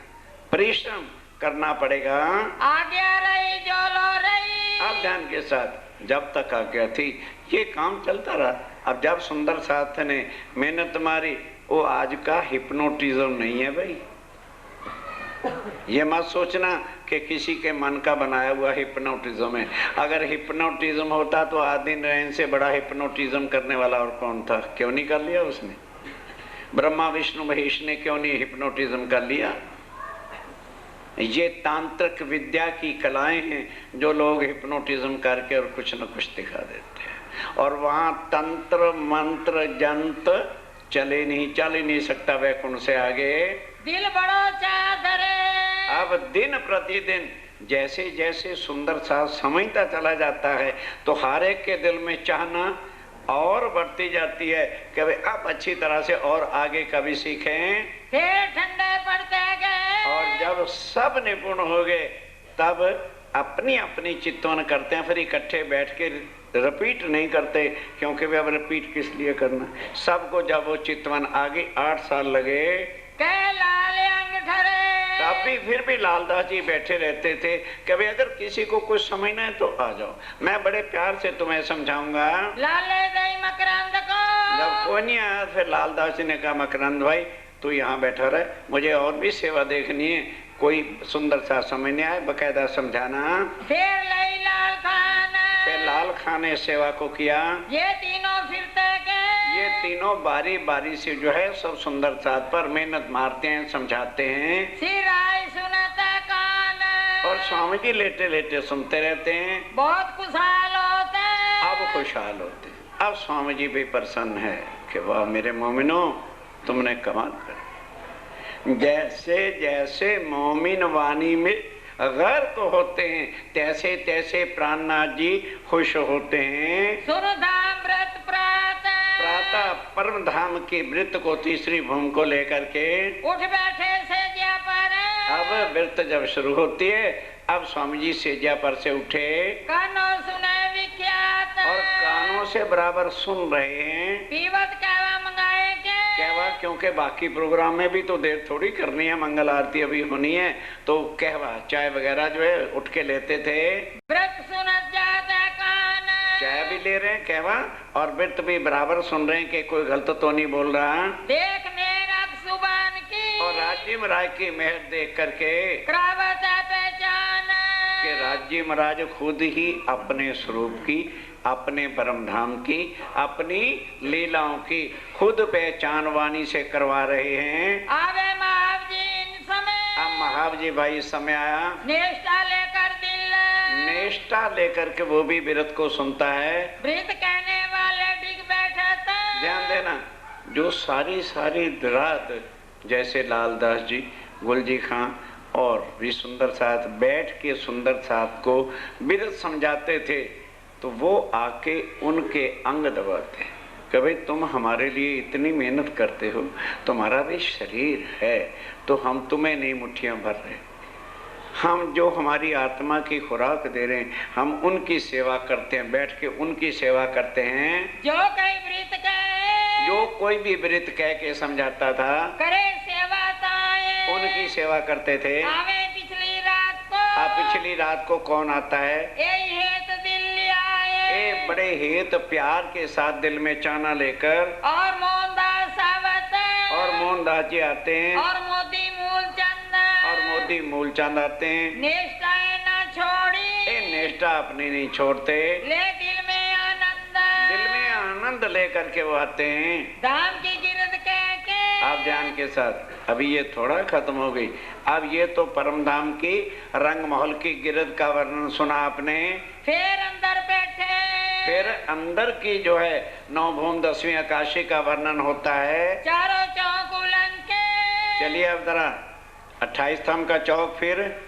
परिश्रम करना पड़ेगा।
आज्ञा रही जो लो रही,
अब ध्यान के साथ, जब तक आज्ञा थी ये काम चलता रहा। अब जब सुंदर साथ ने मेहनत मारी, वो आज का हिप्नोटिज्म नहीं है भाई। ये मत सोचना कि किसी के मन का बनाया हुआ हिप्नोटिज्म है। अगर हिप्नोटिज्म होता तो आदि नारायण से बड़ा हिप्नोटिज्म करने वाला और कौन था? क्यों नहीं कर लिया उसने? ब्रह्मा विष्णु महेश ने क्यों नहीं हिप्नोटिज्म कर लिया? ये तांत्रिक विद्या की कलाएं हैं जो लोग हिप्नोटिज्म करके और कुछ न कुछ दिखा देते हैं। और वहां तंत्र मंत्र जंत्र चल ही नहीं सकता वैकुंठ से आगे।
दिल बड़ो चादरे।
अब दिन प्रतिदिन जैसे जैसे सुंदर साथ समझता चला जाता है तो हर एक के दिल में चाहना और बढ़ती जाती है कि भाई अब अच्छी तरह से और आगे कभी सीखें।
फिर ठंडे पड़ते गए
और जब सब निपुण हो गए तब अपनी अपनी चितवन करते हैं। फिर इकट्ठे बैठ के रिपीट नहीं करते, क्योंकि वे अब रिपीट किस लिए करना। सबको जब वो चितवन आगे 8 साल लगे,
लाल अंग ठरे,
तब भी फिर भी लालदास जी बैठे रहते थे कि भाई अगर किसी को कुछ समझना है तो आ जाओ, मैं बड़े प्यार से तुम्हें समझाऊंगा।
लाले दई मकरंद को
जब कोई नहीं आया फिर लालदास जी ने कहा, मकरंद भाई तू यहाँ बैठा रहे, मुझे और भी सेवा देखनी है। कोई सुंदर सा समझने आए बकायदा समझाना।
फिर लई लाल खान,
फिर लाल खान ने सेवा को किया।
ये तीनों फिरते गए,
ये तीनों बारी बारी से जो है सब सुंदर साथ पर मेहनत मारते हैं, समझाते हैं।
सिर आए सुनते कान,
और स्वामी जी लेटे लेटे सुनते रहते हैं।
बहुत खुशहाल होते,
अब खुशहाल होते। अब स्वामी जी भी प्रसन्न है कि वाह मेरे मोमिनो, तुमने कमाल कर। जैसे जैसे मोमिन वाणी में गर्क होते हैं तैसे तैसे प्राणनाथ जी खुश होते हैं।
सुन धाम व्रत
प्रातः परम धाम की व्रत को तीसरी भूमि को लेकर के
उठ बैठे सेजिया पर।
अब व्रत जब शुरू होती है, अब स्वामी जी सेजिया पर से उठे,
कानों सुने विख्यात,
और कानों से बराबर सुन रहे हैं।
पीवत कहवा मंगाए के,
कहवा, क्योंकि बाकी प्रोग्राम में भी तो देर थोड़ी करनी है, मंगल आरती अभी होनी है, तो कहवा चाय वगैरह जो है उठ के लेते थे।
व्रत सुनत जाते कान,
चाय भी ले रहे हैं कहवा, और व्रत भी बराबर सुन रहे हैं कि कोई गलत तो नहीं बोल रहा।
देख मेरा सुबान की,
और राज्य महाराज की मेहर देख करके
क्रावत पहचान,
कि राज्य महाराज खुद ही अपने स्वरूप की, अपने परम धाम की, अपनी लीलाओं की खुद पहचान वाणी से करवा रहे हैं।
आवे महाव जी इन समय,
अब महाव जी भाई समय आया,
निष्ठा लेकर दिल,
निष्ठा लेकर के वो भी व्रत को सुनता है।
व्रत कहने वाले डिग बैठे थे।
ध्यान देना, जो सारी सारी रात जैसे लालदास जी, गुलजी खां और भी सुंदर साथ बैठ के सुंदर साथ को बिरध समझाते थे, तो वो आके उनके अंग दबाते, कि भाई तुम हमारे लिए इतनी मेहनत करते हो, तुम्हारा भी शरीर है, तो हम तुम्हें नहीं मुट्ठियां भर रहे, हम जो हमारी आत्मा की खुराक दे रहे हैं, हम उनकी सेवा करते हैं, बैठ के उनकी सेवा करते हैं। जो कोई भी व्रत कह के समझाता था,
करे सेवा ताए,
उनकी सेवा करते थे।
आवे पिछली रात को,
पिछली रात को कौन आता है?
हेत दिल आए,
बड़े हेत प्यार के साथ दिल में चाना लेकर,
और मोहनदास आवत,
और मोहनदास जी आते हैं,
और मोदी
मूलचंद आते हैं।
निष्ठा न छोड़ी,
निष्ठा अपनी नहीं छोड़ते,
ले दिल में
आनंद लेकर के वो आते हैं।
धाम की गिरद कह के,
आप ध्यान के साथ, अभी ये थोड़ा खत्म हो गई, अब ये तो परम धाम की रंग महल की गिरद का वर्णन सुना आपने।
फिर अंदर बैठे,
फिर अंदर की जो है 9 भूम 10वीं आकाशी का वर्णन होता है।
चारों चौक उलंके,
चलिए अब जरा 28 स्तंभ का चौक, फिर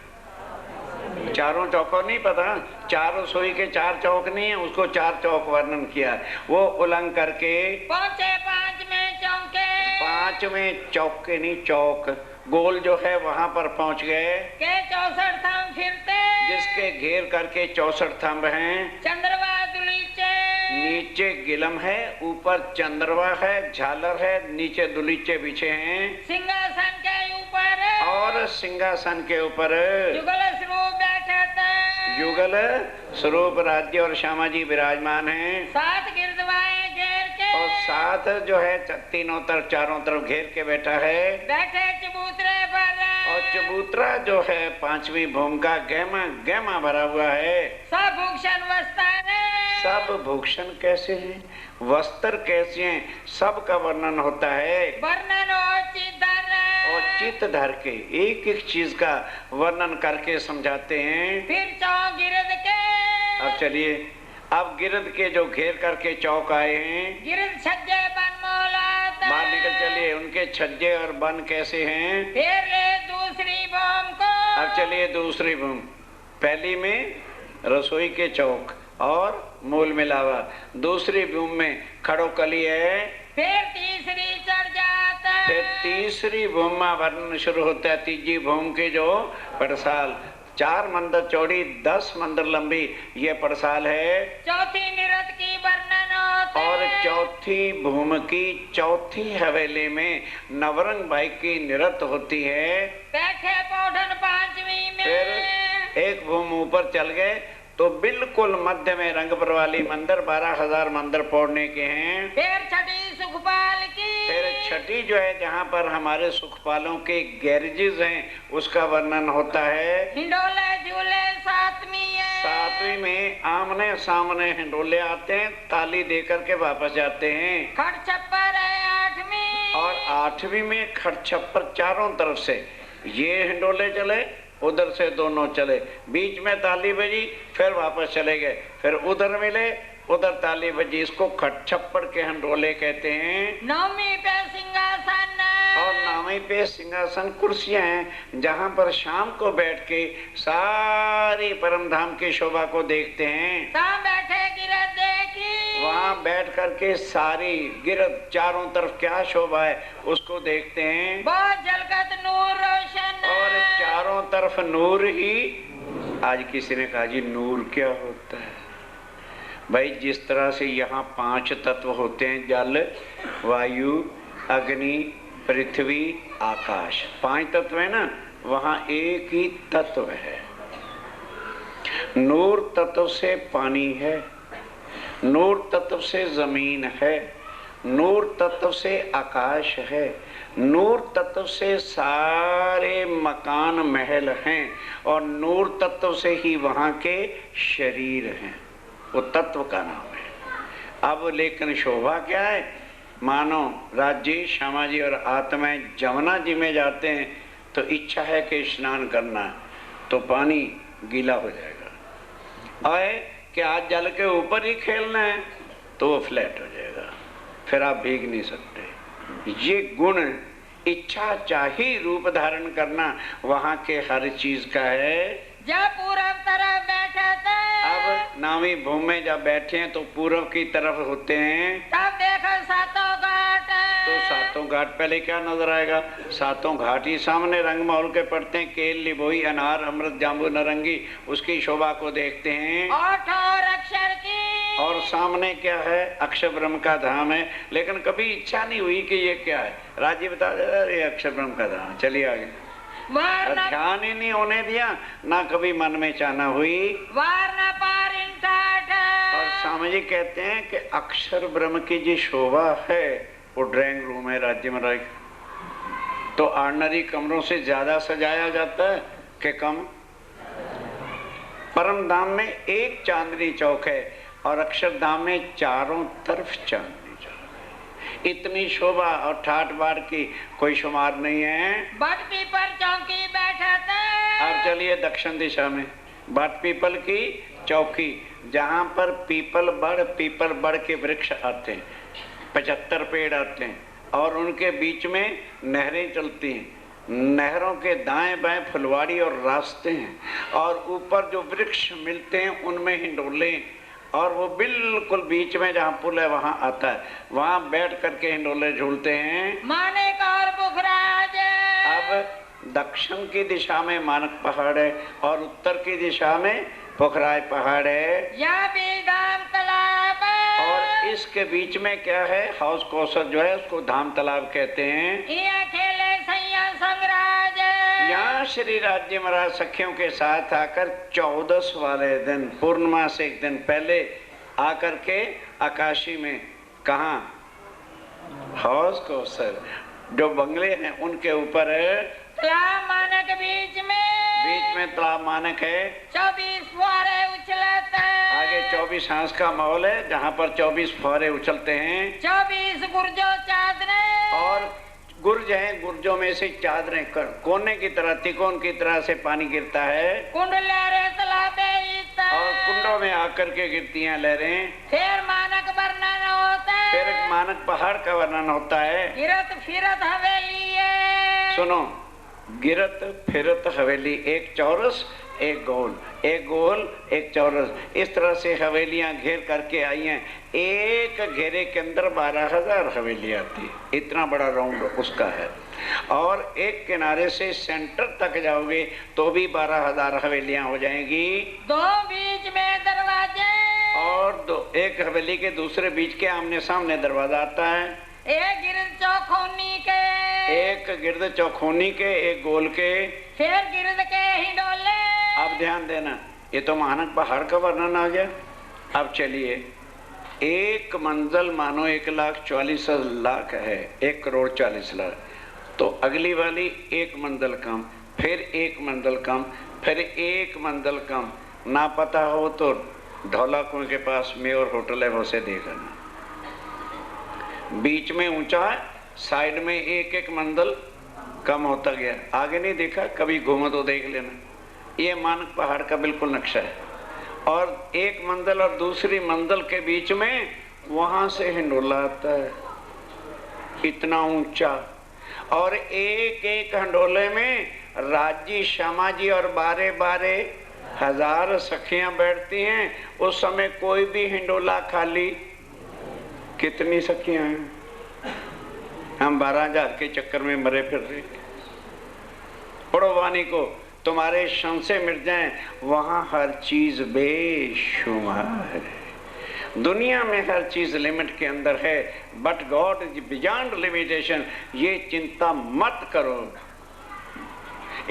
चारों चौकों नहीं पता, चारों सोई के 4 चौक नहीं है, उसको 4 चौक वर्णन किया, वो उलंग करके
पहुंचे 5वें चौके,
5वें चौके नहीं चौक गोल जो है वहां पर पहुंच गए,
के 64 थंब फिरते,
जिसके घेर करके 64 थंब हैं।
चंद्रवा दुलीचे,
नीचे गिलम है, ऊपर चंद्रवा है, झालर है, नीचे दुलीचे बिछे हैं,
सिंहासन के ऊपर,
और सिंहासन के ऊपर
जुगल स्वरूप बैठे थे,
युगल स्वरूप राज्य और श्यामा जी विराजमान हैं।
7 गिरदवाएं घेर के,
और 7 जो है तीनों तरफ चारों तरफ घेर के बैठा है,
बैठे चबूतरे पर,
और चबूतरा जो है 5वीं भूम का गहमा गहमा भरा हुआ है।
सब भूषण वस्त्र,
सब भूषण कैसे हैं, वस्त्र कैसे हैं, सब का वर्णन होता है।
वर्णन
और चित धर के एक एक चीज का वर्णन करके समझाते हैं।
फिर चौक गिरद के,
अब चलिए, अब गिरद के जो घेर करके चौक आए हैं,
गिरद छज्जे बन मौलात,
बाहर निकल चलिए, उनके छज्जे और बन कैसे हैं।
फिर ले दूसरी भूम को,
अब चलिए दूसरी भूम, पहली में रसोई के चौक और मूल मिलावा, दूसरी भूम में खड़ोकली है,
फिर तीसरी चढ़ जाता,
फिर तीसरी भूम में वर्णन शुरू होता है। तीसरी भूम की जो पड़साल 4 मंदिर चौड़ी 10 मंदिर लंबी ये पड़साल है।
चौथी निरत की वर्णन होते,
और चौथी भूम की चौथी हवेली में नवरंग भाई की निरत होती है।
बैठे पौधन 5वीं में,
फिर एक भूम ऊपर चल गए तो बिल्कुल मध्य में रंगपुर वाली मंदिर 12,000 मंदिर पौड़ने के हैं।
फिर छठी सुखपाल की,
फिर छठी जो है जहाँ पर हमारे सुखपालों के गैरेजेस हैं उसका वर्णन होता है।
हिंडोले झूले 7वीं है,
7वीं में आमने सामने हिंडोले आते हैं, ताली देकर के वापस जाते हैं।
खट छप्पर है 8वीं,
और 8वीं में खट छप्पर चारों तरफ से ये हिंडोले चले, उधर से दोनों चले, बीच में ताली बजी, फिर वापस चले गए, फिर उधर मिले, उधर ताली बजी, इसको खट छप्पर के हिंडोले कहते हैं।
9वीं पे सिंहासन,
और 9वीं पे सिंहासन कुर्सियां हैं जहां पर शाम को बैठ के सारी परम धाम की शोभा को देखते हैं।
साम बैठे गिरद देखी,
वहां बैठ करके सारी गिरद चारों तरफ क्या शोभा है उसको देखते हैं।
बहुत झलकत नूर रोशन,
और चारों तरफ नूर ही। आज किसी ने कहा जी नूर क्या होता है? भाई जिस तरह से यहाँ 5 तत्व होते हैं, जल, वायु, अग्नि, पृथ्वी, आकाश, 5 तत्व है ना, वहाँ एक ही तत्व है। नूर तत्व से पानी है, नूर तत्व से जमीन है, नूर तत्व से आकाश है, नूर तत्व से सारे मकान महल हैं, और नूर तत्व से ही वहाँ के शरीर हैं। वो तत्व का नाम है। अब लेकिन शोभा क्या है? मानो राज्य श्यामा जी और आत्माएं जमुना जी में जाते हैं तो इच्छा है कि स्नान करना है तो पानी गीला हो जाएगा, और कि आज जल के ऊपर ही खेलना है तो वो फ्लैट हो जाएगा, फिर आप भीग नहीं सकते। ये गुण इच्छा चाही रूप धारण करना वहां के हर चीज का है।
जब पूरब तरफ बैठे थे,
अब नामी भूमि में जब बैठे हैं तो पूर्व की तरफ होते हैं,
तब देखो सातों घाट।
तो सातों घाट पहले क्या नजर आएगा? सातों घाट ही सामने रंगमहल के पड़ते हैं, केल लिबोई अनार अमृत जाम्बू नारंगी, उसकी शोभा को देखते हैं।
और अक्षर की,
और सामने क्या है? अक्षर ब्रह्म का धाम है। लेकिन कभी इच्छा नहीं हुई कि ये क्या है। राज्य बता दे ये अक्षर ब्रह्म का धाम। चलिए आगे। ध्यान ही नहीं होने दिया, ना कभी मन में चाहना हुई। और स्वामी जी कहते हैं कि अक्षर ब्रह्म की जो शोभा है वो ड्राइंग रूम है राज्य महाराज। तो ऑर्डिनरी कमरों से ज्यादा सजाया जाता है कि कम? परम धाम में एक चांदनी चौक है और अक्षरधाम में चारों तरफ चांदनी चौक है। इतनी शोभा और ठाट बाट की कोई शुमार नहीं है।
बट पीपल चौकी बैठा था।
अब चलिए दक्षिण दिशा में बट पीपल की चौकी, जहाँ पर पीपल बड़ के वृक्ष आते हैं, 75 पेड़ आते हैं और उनके बीच में नहरें चलती हैं। नहरों के दाएं बाएं फुलवाड़ी और रास्ते हैं और ऊपर जो वृक्ष मिलते हैं उनमें हिंडोले, और वो बिल्कुल बीच में जहाँ पुल है वहाँ आता है। वहाँ बैठ करके हिंडोले झूलते हैं।
मानिक और पुखराज।
अब दक्षिण की दिशा में मानक पहाड़ है और उत्तर की दिशा में पोखराज पहाड़ है।
या भी धाम तालाब।
और इसके बीच में क्या है? हाउस कौसर जो है उसको धाम तालाब कहते हैं।
ये खेले सैया संगराज।
यहाँ श्री राज्य महाराज सखियों के साथ आकर 14 वाले दिन पूर्णिमा से एक दिन पहले आकर के आकाशी में, कहा हाउस कौसर जो बंगले हैं उनके ऊपर
तालाब मानक बीच में
तालाब मानक है।
24 फुहारे उछलते हैं।
आगे 24 हंस का माहौल है जहाँ पर 24 फुहारे उछलते हैं।
24 गुर्जो चादरें।
और गुर्ज हैं, गुर्जों में से चादरें कोने की तरह तिकोन की तरह से पानी गिरता है।
कुंड लहरें तालाबे
और कुंडों में आकर के गिरती हैं लहरें।
फिर मानक वर्णन होता है।
फिर एक मानक पहाड़ का वर्णन होता है।
गिरत फिरत हवेली है।
सुनो, गिरत फिरत हवेली, एक चौरस एक गोल, एक गोल एक चौरस, इस तरह से हवेलियां घेर करके आई हैं। एक घेरे के अंदर 12,000 हवेली आती है, इतना बड़ा राउंड उसका है। और एक किनारे से सेंटर तक जाओगे तो भी 12,000 हवेलियां हो जाएंगी।
2 बीच में दरवाजे।
और एक हवेली के दूसरे बीच के आमने सामने दरवाजा आता है।
एक गिरद चौखोनी के,
एक गिरद चौखोनी के, एक गोल के,
फिर गिरद के हिंडोले।
अब ध्यान देना, ये तो मानक पहाड़ का वर्णन आ गया। अब चलिए, एक मंजिल मानो 1,40,00,000 है, 1,40,00,000। तो अगली वाली एक मंजिल कम, फिर एक मंजिल कम, फिर एक मंजिल कम। ना पता हो तो ढोला कुएं के पास मेयर होटल है, वैसे देखा ना। बीच में ऊंचा है, साइड में एक एक मंजिल कम होता गया। आगे नहीं देखा कभी, घूमो तो देख लेना। ये मानक पहाड़ का बिल्कुल नक्शा है। और एक मंजिल और दूसरी मंजिल के बीच में वहां से हिंडोला आता है, इतना ऊंचा। और एक एक हिंडोले में राजी श्यामा जी और 12,000 सखियां बैठती हैं। उस समय कोई भी हिंडोला खाली, कितनी सखियां हैं? हम 12,000 के चक्कर में मरे फिर रहे। पढ़ो वाणी को, तुम्हारे शन से मिट जाएं, वहां हर चीज बेशुमार है। दुनिया में हर चीज लिमिट के अंदर है, but God is beyond limitation. ये चिंता मत करो,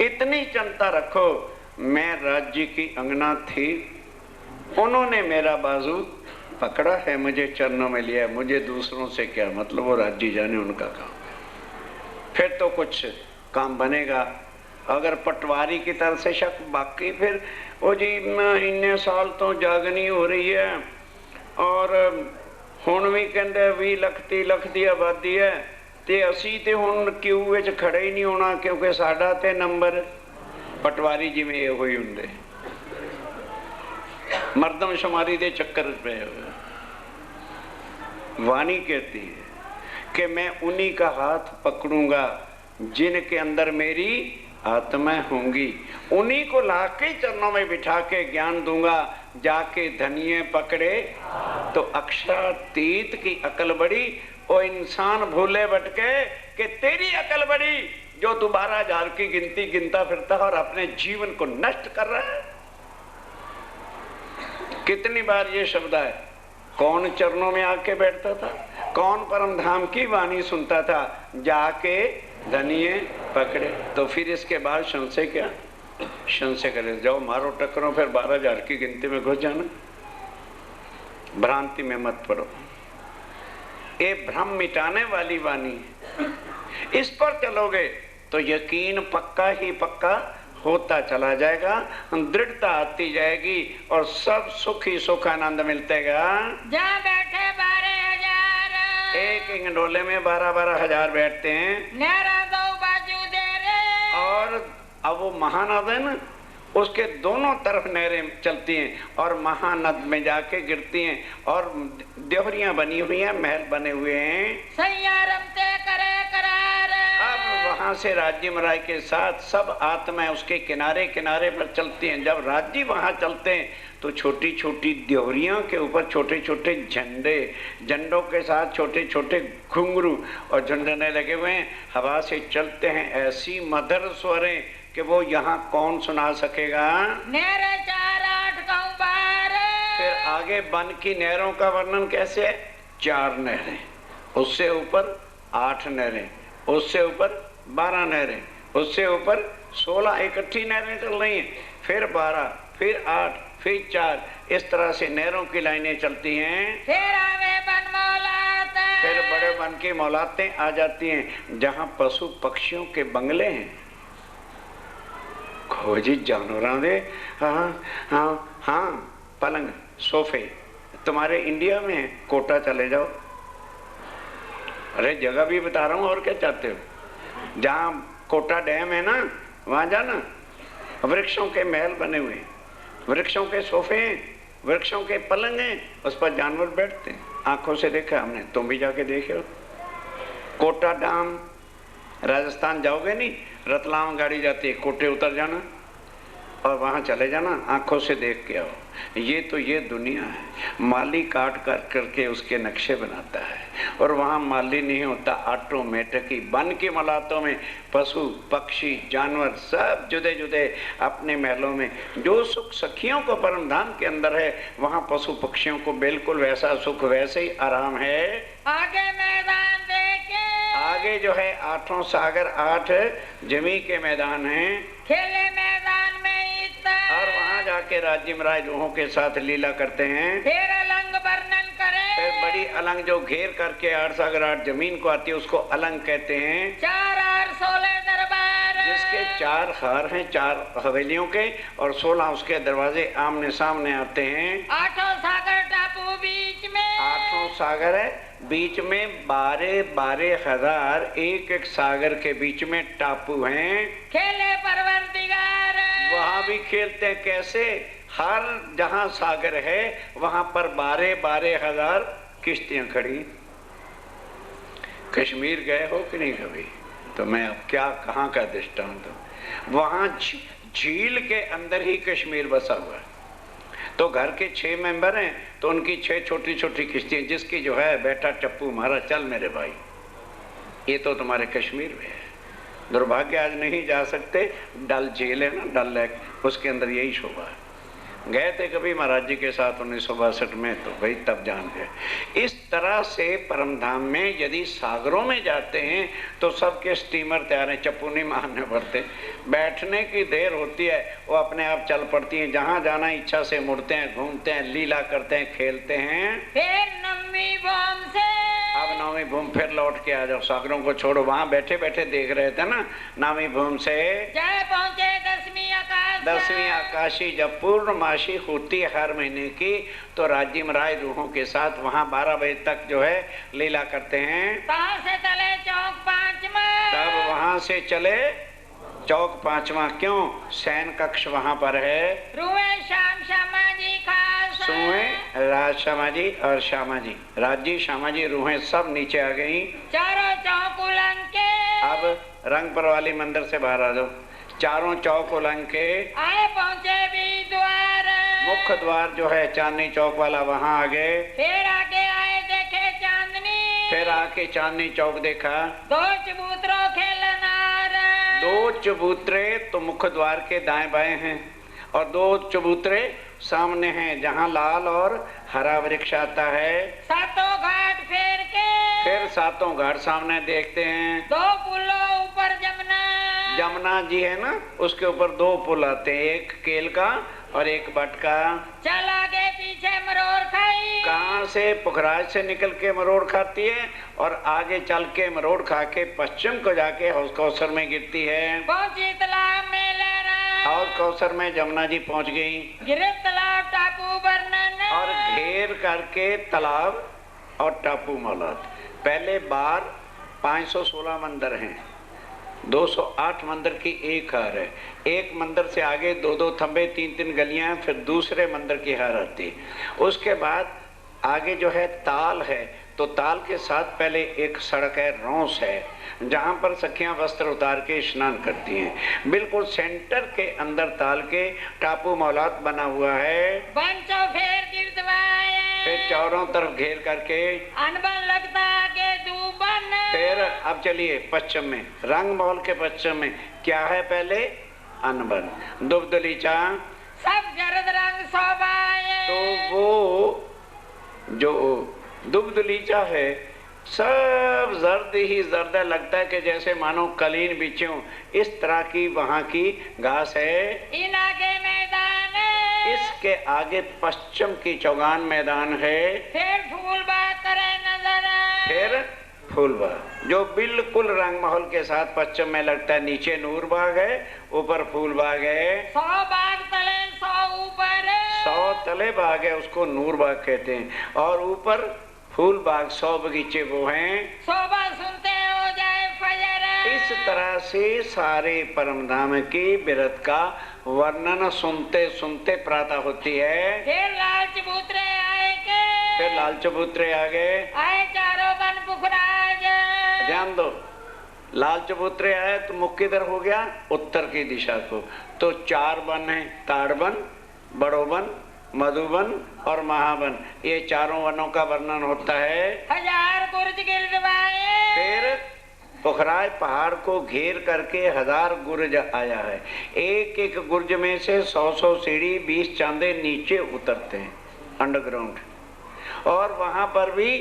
इतनी चिंता रखो। मैं राज्य की अंगना थी, उन्होंने मेरा बाजू पकड़ा है, मुझे चरणों में लिया है, मुझे दूसरों से क्या मतलब, वो राज्य जाने उनका काम। फिर तो कुछ काम बनेगा। अगर पटवारी की तरफ से शक, बाकी फिर वो जी इन्ने साल तो जागनी हो रही है और हुण भी कहते 20 ਲੱਖ ਦੀ आबादी है, ते असी ते हुण क्यू विच खड़े ही नहीं होना क्योंकि साडा ते नंबर। पटवारी जिवें इहो ही हुंदे, मरदमशुमारी दे चक्कर पे। वाणी कहती है कि मैं उन्हीं का हाथ पकड़ूंगा जिनके अंदर मेरी आत्मा होंगी, उन्हीं को लाके चरणों में बिठा के ज्ञान दूंगा। जाके धनिये पकड़े तो अक्षरातीत की अकल बड़ी, और इंसान भूले भटके कि तेरी अकल बड़ी जो तू 12,000 की गिनती गिनता फिरता और अपने जीवन को नष्ट कर रहा है। कितनी बार ये शब्द है, कौन चरणों में आके बैठता था, कौन परम धाम की वाणी सुनता था, जाके धनिये पकड़े। तो फिर इसके बाद संशय क्या, संशय करे जाओ मारो टकरो, फिर 12,000 की गिनती में घुस जाना। भ्रांति में मत पड़ो, ये भ्रम मिटाने वाली वाणी है। इस पर चलोगे तो यकीन पक्का ही पक्का होता चला जाएगा, दृढ़ता आती जाएगी और सब सुख ही सुख आनंद मिलतेगा।
जहाँ बैठे 12,000,
एक इंगडोले में 12-12 हजार बैठते हैं।
नेरा दो बाजू दे रे,
और अब वो महानद है ना, उसके दोनों तरफ नहरें चलती हैं और महानद में जाके गिरती हैं, और देवरियां बनी हुई हैं, महल बने हुए हैं।
संयारम ते करे करार।
अब वहां से राज्य महाराज के साथ सब आत्माएं उसके किनारे किनारे पर चलती हैं। जब राज्य वहां चलते हैं तो छोटी छोटी देवरियों के ऊपर छोटे छोटे झंडे, झंडों के साथ छोटे छोटे घुंघरू और झुंझुने लगे हुए हैं, हवा से चलते हैं। ऐसी मधुर स्वरें कि वो यहाँ कौन सुना सकेगा।
नेरे 4-8 कहूँ 12।
फिर आगे वन की नहरों का वर्णन कैसे है, 4 नहरें, उससे ऊपर 8 नहरें, उससे ऊपर 12 नहरें, उससे ऊपर 16 इकट्ठी नहरें चल रही हैं, फिर 12, फिर 8, फिर 4, इस तरह से नहरों की लाइनें चलती हैं।
फिर आवे बन मौलात,
फिर बड़े वन की मौलातें आ जाती हैं, जहाँ पशु पक्षियों के बंगले हैं। खोजी जानवरों दे, हाँ हाँ हाँ, पलंग सोफे तुम्हारे इंडिया में है, कोटा चले जाओ। अरे जगह भी बता रहा हूँ, और क्या चाहते हो। जहाँ कोटा डैम है ना, वहां जाना, वृक्षों के महल बने हुए, वृक्षों के सोफे हैं, वृक्षों के पलंग हैं, उस पर जानवर बैठते हैं। आंखों से देखा हमने, तुम भी जाके देखे हो। कोटा डैम, राजस्थान जाओगे नहीं, रतलाम गाड़ी जाती है, कोटे उतर जाना और वहां चले जाना, आंखों से देख के आओ। ये दुनिया है। माली काट काट करके उसके नक्शे बनाता है, और वहां माली नहीं होता, ऑटोमेटिक ही वन की मलातों में पशु पक्षी जानवर सब जुदे जुदे अपने महलों में। जो सुख सखियों को परम धाम के अंदर है, वहां पशु पक्षियों को बिल्कुल वैसा सुख, वैसे ही आराम है।
आगे मैदान देखे,
आगे जो है 8 सागर, 8 जमी के मैदान हैं,
खेले मैदान में
और वहां जाके राज्य महाराज रूहों के साथ लीला करते हैं।
फिर अलंग वर्णन करे,
फिर बड़ी अलंग जो घेर करके 8 सागर 8 जमीन को आती है, उसको अलंग कहते हैं।
4 और 16 दरबार,
जिसके 4 हार हैं, 4 हवेलियों के, और 16 उसके दरवाजे आमने सामने आते हैं।
8 सागर टापू बीच में,
8 सागर है, बीच में 12 हजार, एक सागर के बीच में टापू हैं।
खेले परवरदिगार,
वहां भी खेलते हैं। कैसे, हर जहां सागर है वहां पर 12 हजार किश्तियां खड़ी। कश्मीर गए हो कि नहीं कभी, तो मैं अब क्या कहाँ का दृष्टांत दूं। वहां झील के अंदर ही कश्मीर बसा हुआ है। तो घर के 6 मेंबर हैं, तो उनकी 6 छोटी छोटी किश्तियां, जिसकी जो है बेटा टप्पू मारा, चल मेरे भाई, ये तो तुम्हारे कश्मीर में है। दुर्भाग्य आज नहीं जा सकते। डल झील है ना, डल लेक, उसके अंदर यही शोभा है। गए थे कभी महाराज जी के साथ 1962 में, तो भाई तब जान गए। इस तरह से परम धाम में यदि सागरों में जाते हैं तो सबके स्टीमर तैयार हैं, चप्पू नहीं मारने पड़ते। बैठने की देर होती है, वो अपने आप चल पड़ती हैं, जहाँ जाना इच्छा से मुड़ते हैं, घूमते हैं, लीला करते हैं, खेलते हैं।
फिर नम्मी बम से,
अब नौवीं भूमि फिर लौट के आ जाओ, सागरों को छोड़ो। वहां बैठे बैठे देख रहे थे ना, नौवीं भूमि से
जय पहुंचे 10वीं आकाश,
10वीं आकाशी जब पूर्णमासी होती है हर महीने की, तो राज्य महाराज रूहों के साथ वहां 12 बजे तक जो है लीला करते हैं।
कहाँ से चले चौक 5वां,
तब वहां से चले चौक 5वां। क्यों, सैन कक्ष वहां पर है।
रुए श्याम श्यामा जी खास,
सुए राज श्यामा जी और श्यामा जी, राजी श्यामा जी रूहें सब नीचे आ गई।
चारों चौक उलंग के,
अब रंगपुर वाली मंदिर से बाहर आ जाओ। चारों चौक उलंघ के
आए पहुँचे भी द्वार,
मुख्य द्वार जो है चांदनी चौक वाला, वहाँ आ गए।
फिर आगे आए देखे चांदनी,
फिर आके चांदनी चौक देखा,
दो चबूतरों खेलनार,
दो चबूतरे तो मुख्य द्वार के दाएं बाएं हैं और दो चबूतरे सामने हैं जहाँ लाल और हरा वृक्ष आता है।
सातों घाट फेर के,
फिर सातों घाट सामने देखते हैं।
दो पुलों ऊपर जमुना,
जमुना जी है ना, उसके ऊपर दो पुल आते हैं, एक केल का और एक बट का।
चल आगे पीछे मरोड़ खाई,
कहाँ से? पुखराज से निकल के मरोड़ खाती है और आगे चल के मरोड़ खा के पश्चिम को जाके हौस कौसर में गिरती है।
पहुंची तालाब में लहरा,
हौस कौसर में जमुना जी पहुंच गई
गिरे तालाब टापू वर्णन,
और घेर करके तालाब और टापू मौलाद। पहले बार 516 मंदिर हैं, 208 मंदिर की एक हार है। एक मंदिर से आगे दो दो थंबे, तीन तीन गलियां, फिर दूसरे मंदिर की हार आती। उसके बाद आगे जो है ताल है, तो ताल के साथ पहले एक सड़क है, रौंस है, जहां पर सखियां वस्त्र उतार के स्नान करती हैं। बिल्कुल सेंटर के अंदर ताल के टापू मौलाद बना हुआ है।
पंचों फेर गिरदवाए,
फिर चारों तरफ घेर करके
अनबन लगता के दूबन,
फिर अब चलिए पश्चिम में, रंग महल के पश्चिम में क्या है? पहले अनबन, दुबदलीचा,
सब जरद रंग शोभाए,
तो वो जो दुबदलीचा है सब जर्द ही जर्द लगता है कि जैसे मानो कलीन बिछूं, इस तरह की वहाँ की घास है।
इन आगे मैदान,
इसके आगे पश्चिम की चौगान मैदान है।
फिर फूल बाग करे नजर,
फिर फूलबाग जो बिल्कुल रंग महल के साथ पश्चिम में लगता है। नीचे नूर बाग है, ऊपर फूल बाग है।
100 बाग तले 100 ऊपर,
100 तले बाग है, उसको नूर बाग कहते हैं, और ऊपर फूल बाग 100 बगीचे वो हैं।
शोभा सुनते हो जाए फजर।
इस तरह से सारे परमधाम की बिरत का वर्णन सुनते सुनते प्रातः होती है।
फिर लाल चबूतरे आए के,
फिर लाल चबूतरे आ गए,
आए चारों बन पुखराज,
ध्यान दो, लाल चबूतरे आए तो मुख किधर हो गया? उत्तर की दिशा को। तो 4 वन है, ताड़वन, बड़ोवन, मधुवन और महावन, ये चारों वनों का वर्णन होता है।
1000 गुर्ज गिरदवाए,
फिर पुखराज पहाड़ को घेर करके 1000 गुर्ज आया है। एक एक गुर्ज में से 100-100 सीढ़ी 20 चांदे नीचे उतरते हैं अंडरग्राउंड, और वहां पर भी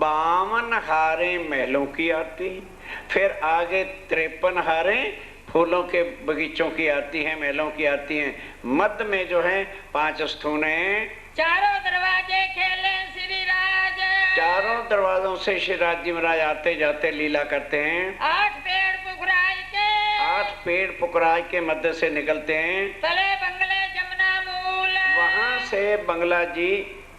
52 हारें महलों की आती हैं। फिर आगे 53 हारें फूलों के बगीचों की आती हैं, महलों की आती हैं। मध्य में जो है 5 स्थूने,
चारों दरवाजे खेले श्री राज,
चारों दरवाजों से श्री राज जी महाराज आते जाते लीला करते हैं।
8 पेड़ पुखराज के,
8 पेड़ पुखराज के मध्य से निकलते हैं।
तले बंगले जमुना मूल,
वहां से बंगला जी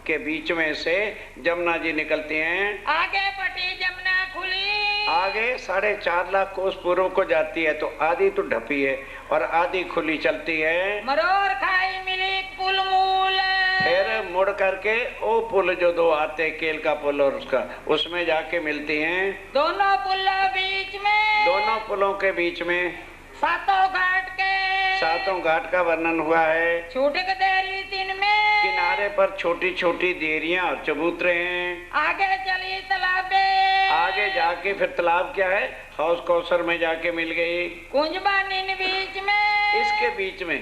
के बीच में से जमुना जी निकलती हैं।
आगे पटी जमुना खुली,
आगे 4.5 लाख कोस पूर्व को जाती है, तो आधी तो ढपी है और आधी खुली चलती है।
मरोर खाई मिली पुल मूल,
फिर मुड़ करके ओ पुल जो 2 आते, केल का पुल और उसका, उसमें जाके मिलती हैं।
दोनों पुलों बीच में,
दोनों पुलों के बीच में
सातों घाट के,
सातों घाट का वर्णन हुआ है।
छूटक देरी दिन में,
किनारे पर छोटी छोटी देरियां और चबूतरे हैं।
आगे चली तालाबे,
आगे जाके फिर तालाब क्या है? हौस कौसर में जाके मिल गई।
कुंजबान इन बीच में,
इसके बीच में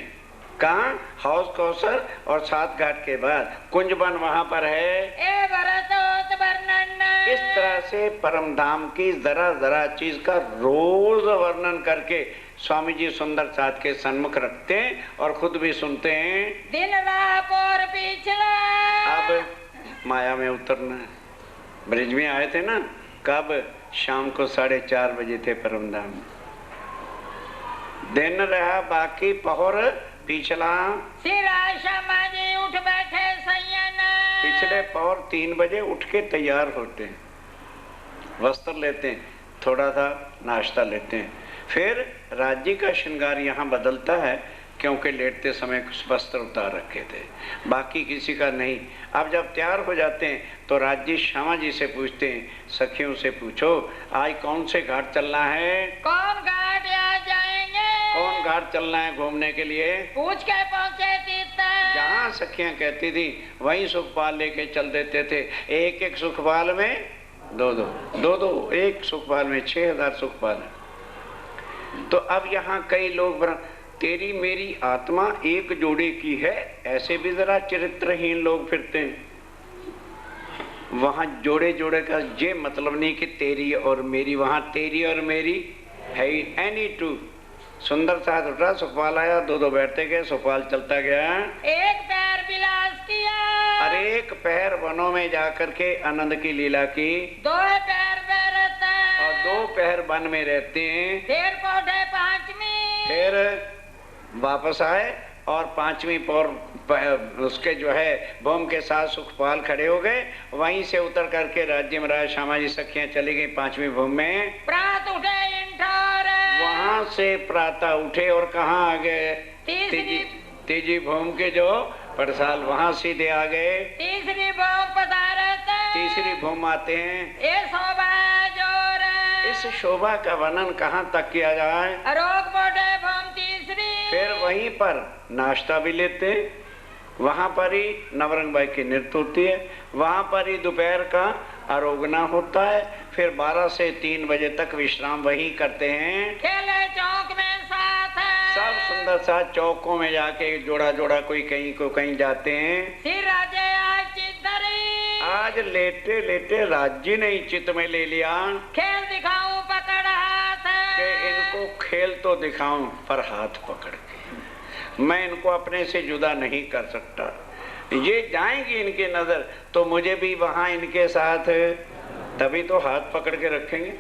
कहाँ? हौस कौसर और 7 घाट के बाद कुंजबन वहां पर है।
ए भरतोत वर्णन,
इस तरह से परम धाम की जरा जरा चीज का रोज वर्णन करके स्वामी जी सुंदर साथ के सन्मुख रखते हैं और खुद भी सुनते हैं।
दिन रात और पिछला,
अब माया में उतरना है। ब्रिज में आए थे ना, कब? शाम को 4:30 बजे थे परम धाम। दिन रहा बाकी पहर पिछला,
सिर आशा जी उठ बैठे सैयन,
पिछले पहर 3 बजे उठ के तैयार होते हैं, वस्त्र लेते हैं, थोड़ा सा नाश्ता लेते हैं। फिर राज्य का श्रृंगार यहाँ बदलता है। क्योंकि लेटते समय कुछ वस्त्र उतार रखे थे, बाकी किसी का नहीं। अब जब तैयार हो जाते हैं तो राज्य श्यामा जी से पूछते हैं, सखियों से पूछो आज कौन से घाट चलना है?
कौन घाट आ जाएंगे?
कौन घाट चलना है घूमने के लिए?
पूछ के पहुंचे तीतर।
जहाँ सखियां कहती थी वहीं सुखपाल लेके चल देते थे। एक एक सुखपाल में दो, एक सुखपाल में 6000 सुखपाल। तो अब यहाँ कई लोग तेरी मेरी आत्मा एक जोड़े की है, ऐसे भी जरा चरित्रहीन लोग फिरते हैं। वहां जोड़े जोड़े का ये मतलब नहीं कि तेरी और मेरी, वहां तेरी और मेरी है ही एनी टू। सुंदर साथ उठा, सुखपाल आया, दो बैठते गए, सुखपाल चलता गया।
एक पैर विलास किया,
अरे एक पैर वनों में जाकर के आनंद की लीला की,
2 पैर में रहता है
और 2 पैर वन में रहते हैं।
फिर पौधे 5वीं,
फिर वापस आए और 5वीं पौर उसके जो है बम के साथ सुखपाल खड़े हो गए। वहीं से उतर करके राज्य में राज श्यामा जी सखियां चली गई 5वीं भूमि में।
प्रात उठे इंठौर,
वहां से प्रातः उठे और कहाँ आ गए? तीजी भूमि के जो पड़साल, वहां सीधे आ गए।
तीसरी भूमि पधारत,
तीसरी भूमि आते हैं।
ये शोभा जोर,
इस शोभा का वर्णन कहाँ तक किया जाए?
रोग मोटे भूमि तीसरी।
फिर वहीं पर नाश्ता भी लेते हैं, वहां पर ही नवरंग बाई की नृत्य होती है, वहां पर ही दोपहर का आरोगना होता है। फिर 12 से 3 बजे तक विश्राम वही करते हैं।
खेले चौक में साथ है,
सब सुंदर सा चौकों में जाके जोड़ा जोड़ा कोई कहीं को कहीं जाते हैं।
सिर राजे आज चितरी,
आज लेटे लेटे राज्य ने चित में ले लिया
खेल दिखाऊं पकड़ हाथ,
कि इनको खेल तो दिखाऊं पर हाथ पकड़ के, मैं इनको अपने से जुदा नहीं कर सकता। ये जाएंगी इनकी नजर तो मुझे भी वहां इनके साथ, तभी तो हाथ पकड़ के रखेंगे,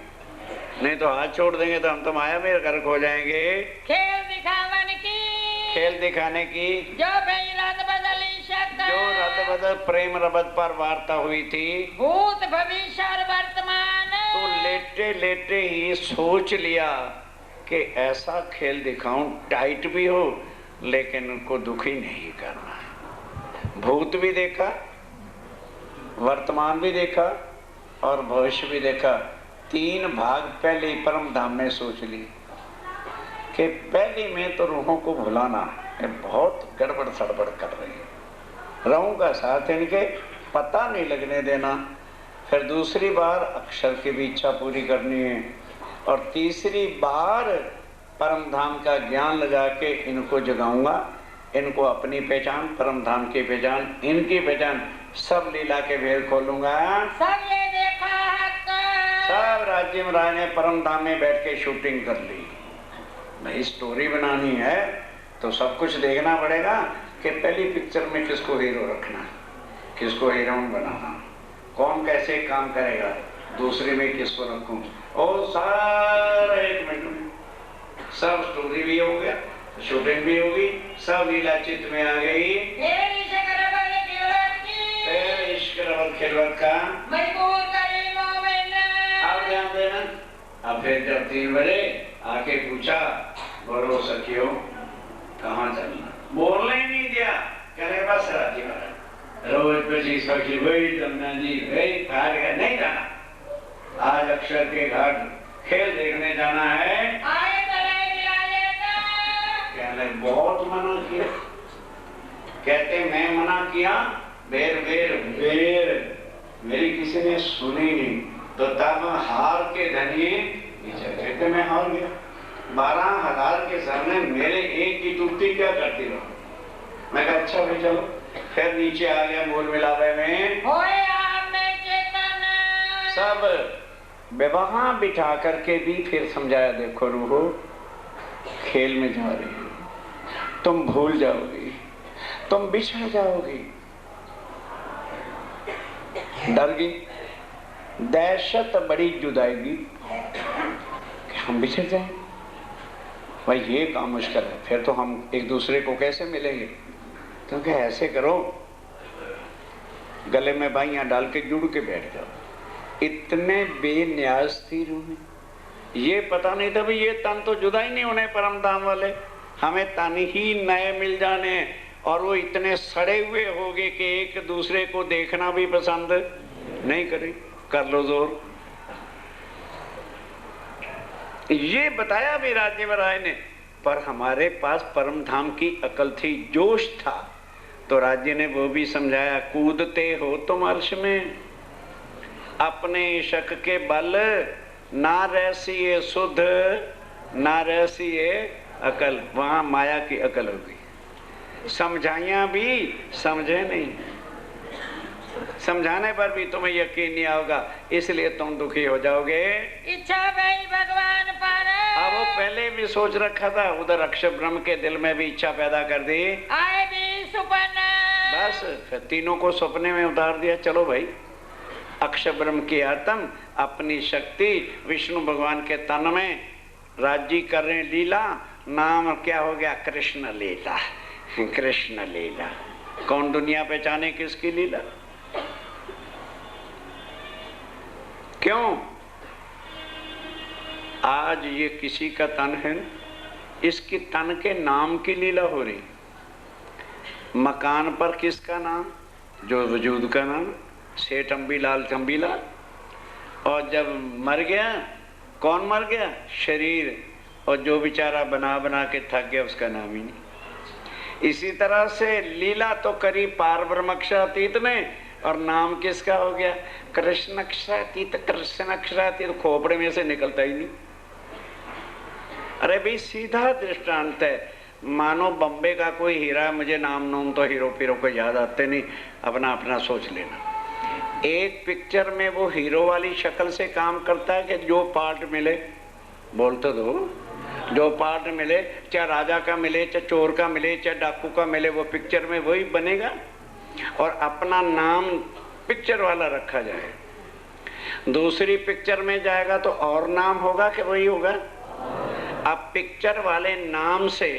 नहीं तो हाथ छोड़ देंगे तो हम तो माया में गर्क हो जाएंगे।
खेल दिखावन की,
खेल दिखाने की,
जो रद बदली शक्ति,
जो रद बदल प्रेम रबत पर वार्ता हुई थी,
भूत भविष्य और वर्तमान,
तो लेटे लेटे ही सोच लिया कि ऐसा खेल दिखाऊं टाइट भी हो लेकिन उनको दुखी नहीं करना है। भूत भी देखा, वर्तमान भी देखा और भविष्य भी देखा। 3 भाग पहले ही परम धाम में सोच ली कि पहले में तो रूहों को भुलाना है, बहुत गड़बड़ सड़बड़ कर रही है, रूहों का साथ इनके पता नहीं लगने देना। फिर दूसरी बार अक्षर की भी इच्छा पूरी करनी है और तीसरी बार परम धाम का ज्ञान लगा के इनको जगाऊंगा, इनको अपनी पहचान, परम धाम की पहचान, इनकी पहचान, सब लीला के भेद खोलूंगा।
सब ये देखा हक,
सब राज्य में राय ने परम धाम में बैठ के शूटिंग कर ली। भाई स्टोरी बनानी है तो सब कुछ देखना पड़ेगा कि पहली पिक्चर में किसको हीरो रखना, किसको हीरोइन बनाना, कौन कैसे काम करेगा, दूसरे में किसको रखूं, और सारा 1 मिनट में सब स्टोरी भी हो गया, शूटिंग भी होगी, सब लीला चित्त में आ गई। फिर इश्क रबत खिलवत का
मजबूर करी मोमिन,
अब ध्यान देना। अब फिर जब 3 बजे आके पूछा, बोलो सखियों कहाँ चलना, बोलने ही नहीं दिया, करे बस राजी वाला रोज 25 पक्षी वही जमुना जी वही घाट है, नहीं जाना, आज अक्षर के घाट खेल देखने जाना है।
आए
बहुत मना किया, कहते मैं मना किया, बेर बेर बेर मेरी किसी ने सुनी नहीं, तो तब हार के धनिए कहते मैं हार गया, 12,000 के सामने मेरे एक की टूटी क्या करती रहो। मैं कहा अच्छा भाई चलो, फिर नीचे आ गया मोल मिलावे में,
होए आप में चेतन,
सब विवाह बिठा करके भी फिर समझाया, देखो रूहो खेल में जा रही हो, तुम भूल जाओगी, तुम बिछड़ जाओगी। डर गई, दहशत बड़ी जुदाएगी कि हम बिछड़ जाएं, भाई ये काम मुश्किल है, फिर तो हम एक दूसरे को कैसे मिलेंगे, क्योंकि ऐसे करो गले में बाइयां डाल के जुड़ के बैठ जाओ। इतने बेनियाज थी रूह, ये पता नहीं था भाई ये तन तो जुदा ही नहीं होने परम धाम वाले, हमें तन ही नए मिल जाने और वो इतने सड़े हुए होंगे कि एक दूसरे को देखना भी पसंद नहीं करे। कर लो जोर। ये बताया भी राज्य राय ने, पर हमारे पास परम धाम की अकल थी, जोश था, तो राज्य ने वो भी समझाया। कूदते हो तुम अर्श में, अपने शक के बल, ना रहसिए सुध, ना रहसिए अकल। वहां माया की अकल होगी। समझाइया भी समझे नहीं, समझाने पर भी तुम्हें यकीन नहीं आओगा, इसलिए तुम दुखी हो जाओगे।
इच्छा भाई भगवान पर।
अब वो पहले भी सोच रखा था, उधर अक्षर ब्रह्म के दिल में भी इच्छा पैदा कर दी।
आए भी सुपन।
बस फिर तीनों को सपने में उतार दिया। चलो भाई, अक्षर ब्रह्म की आत्म अपनी शक्ति विष्णु भगवान के तन में राज्य कर रहे लीला। नाम क्या हो गया? कृष्ण लीला। कृष्ण लीला। कौन दुनिया पहचाने किसकी लीला? क्यों? आज ये किसी का तन है, इसकी तन के नाम की लीला हो रही। मकान पर किसका नाम? जो वजूद का नाम, सेठ अम्बीलाल चंबीलाल। और जब मर गया, कौन मर गया? शरीर। और जो बेचारा बना बना के थक गया, उसका नाम ही नहीं। इसी तरह से लीला तो करी पार ब्रह्मक्षरातीत में, और नाम किसका हो गया? कृष्ण अक्षरातीत। कृष्ण अक्षरातीत खोपड़े में से निकलता ही नहीं। अरे भाई, सीधा दृष्टांत है। मानो बम्बे का कोई हीरा, मुझे नाम तो हीरो पीरो को याद आते नहीं, अपना अपना सोच लेना। एक पिक्चर में वो हीरो वाली शक्ल से काम करता है कि जो पार्ट मिले, बोल तो दो, जो पार्ट मिले, चाहे राजा का मिले, चाहे चोर का मिले, चाहे डाकू का मिले, वो पिक्चर में वही बनेगा। और अपना नाम पिक्चर वाला रखा जाए। दूसरी पिक्चर में जाएगा तो और नाम होगा कि वही होगा? अब पिक्चर वाले नाम से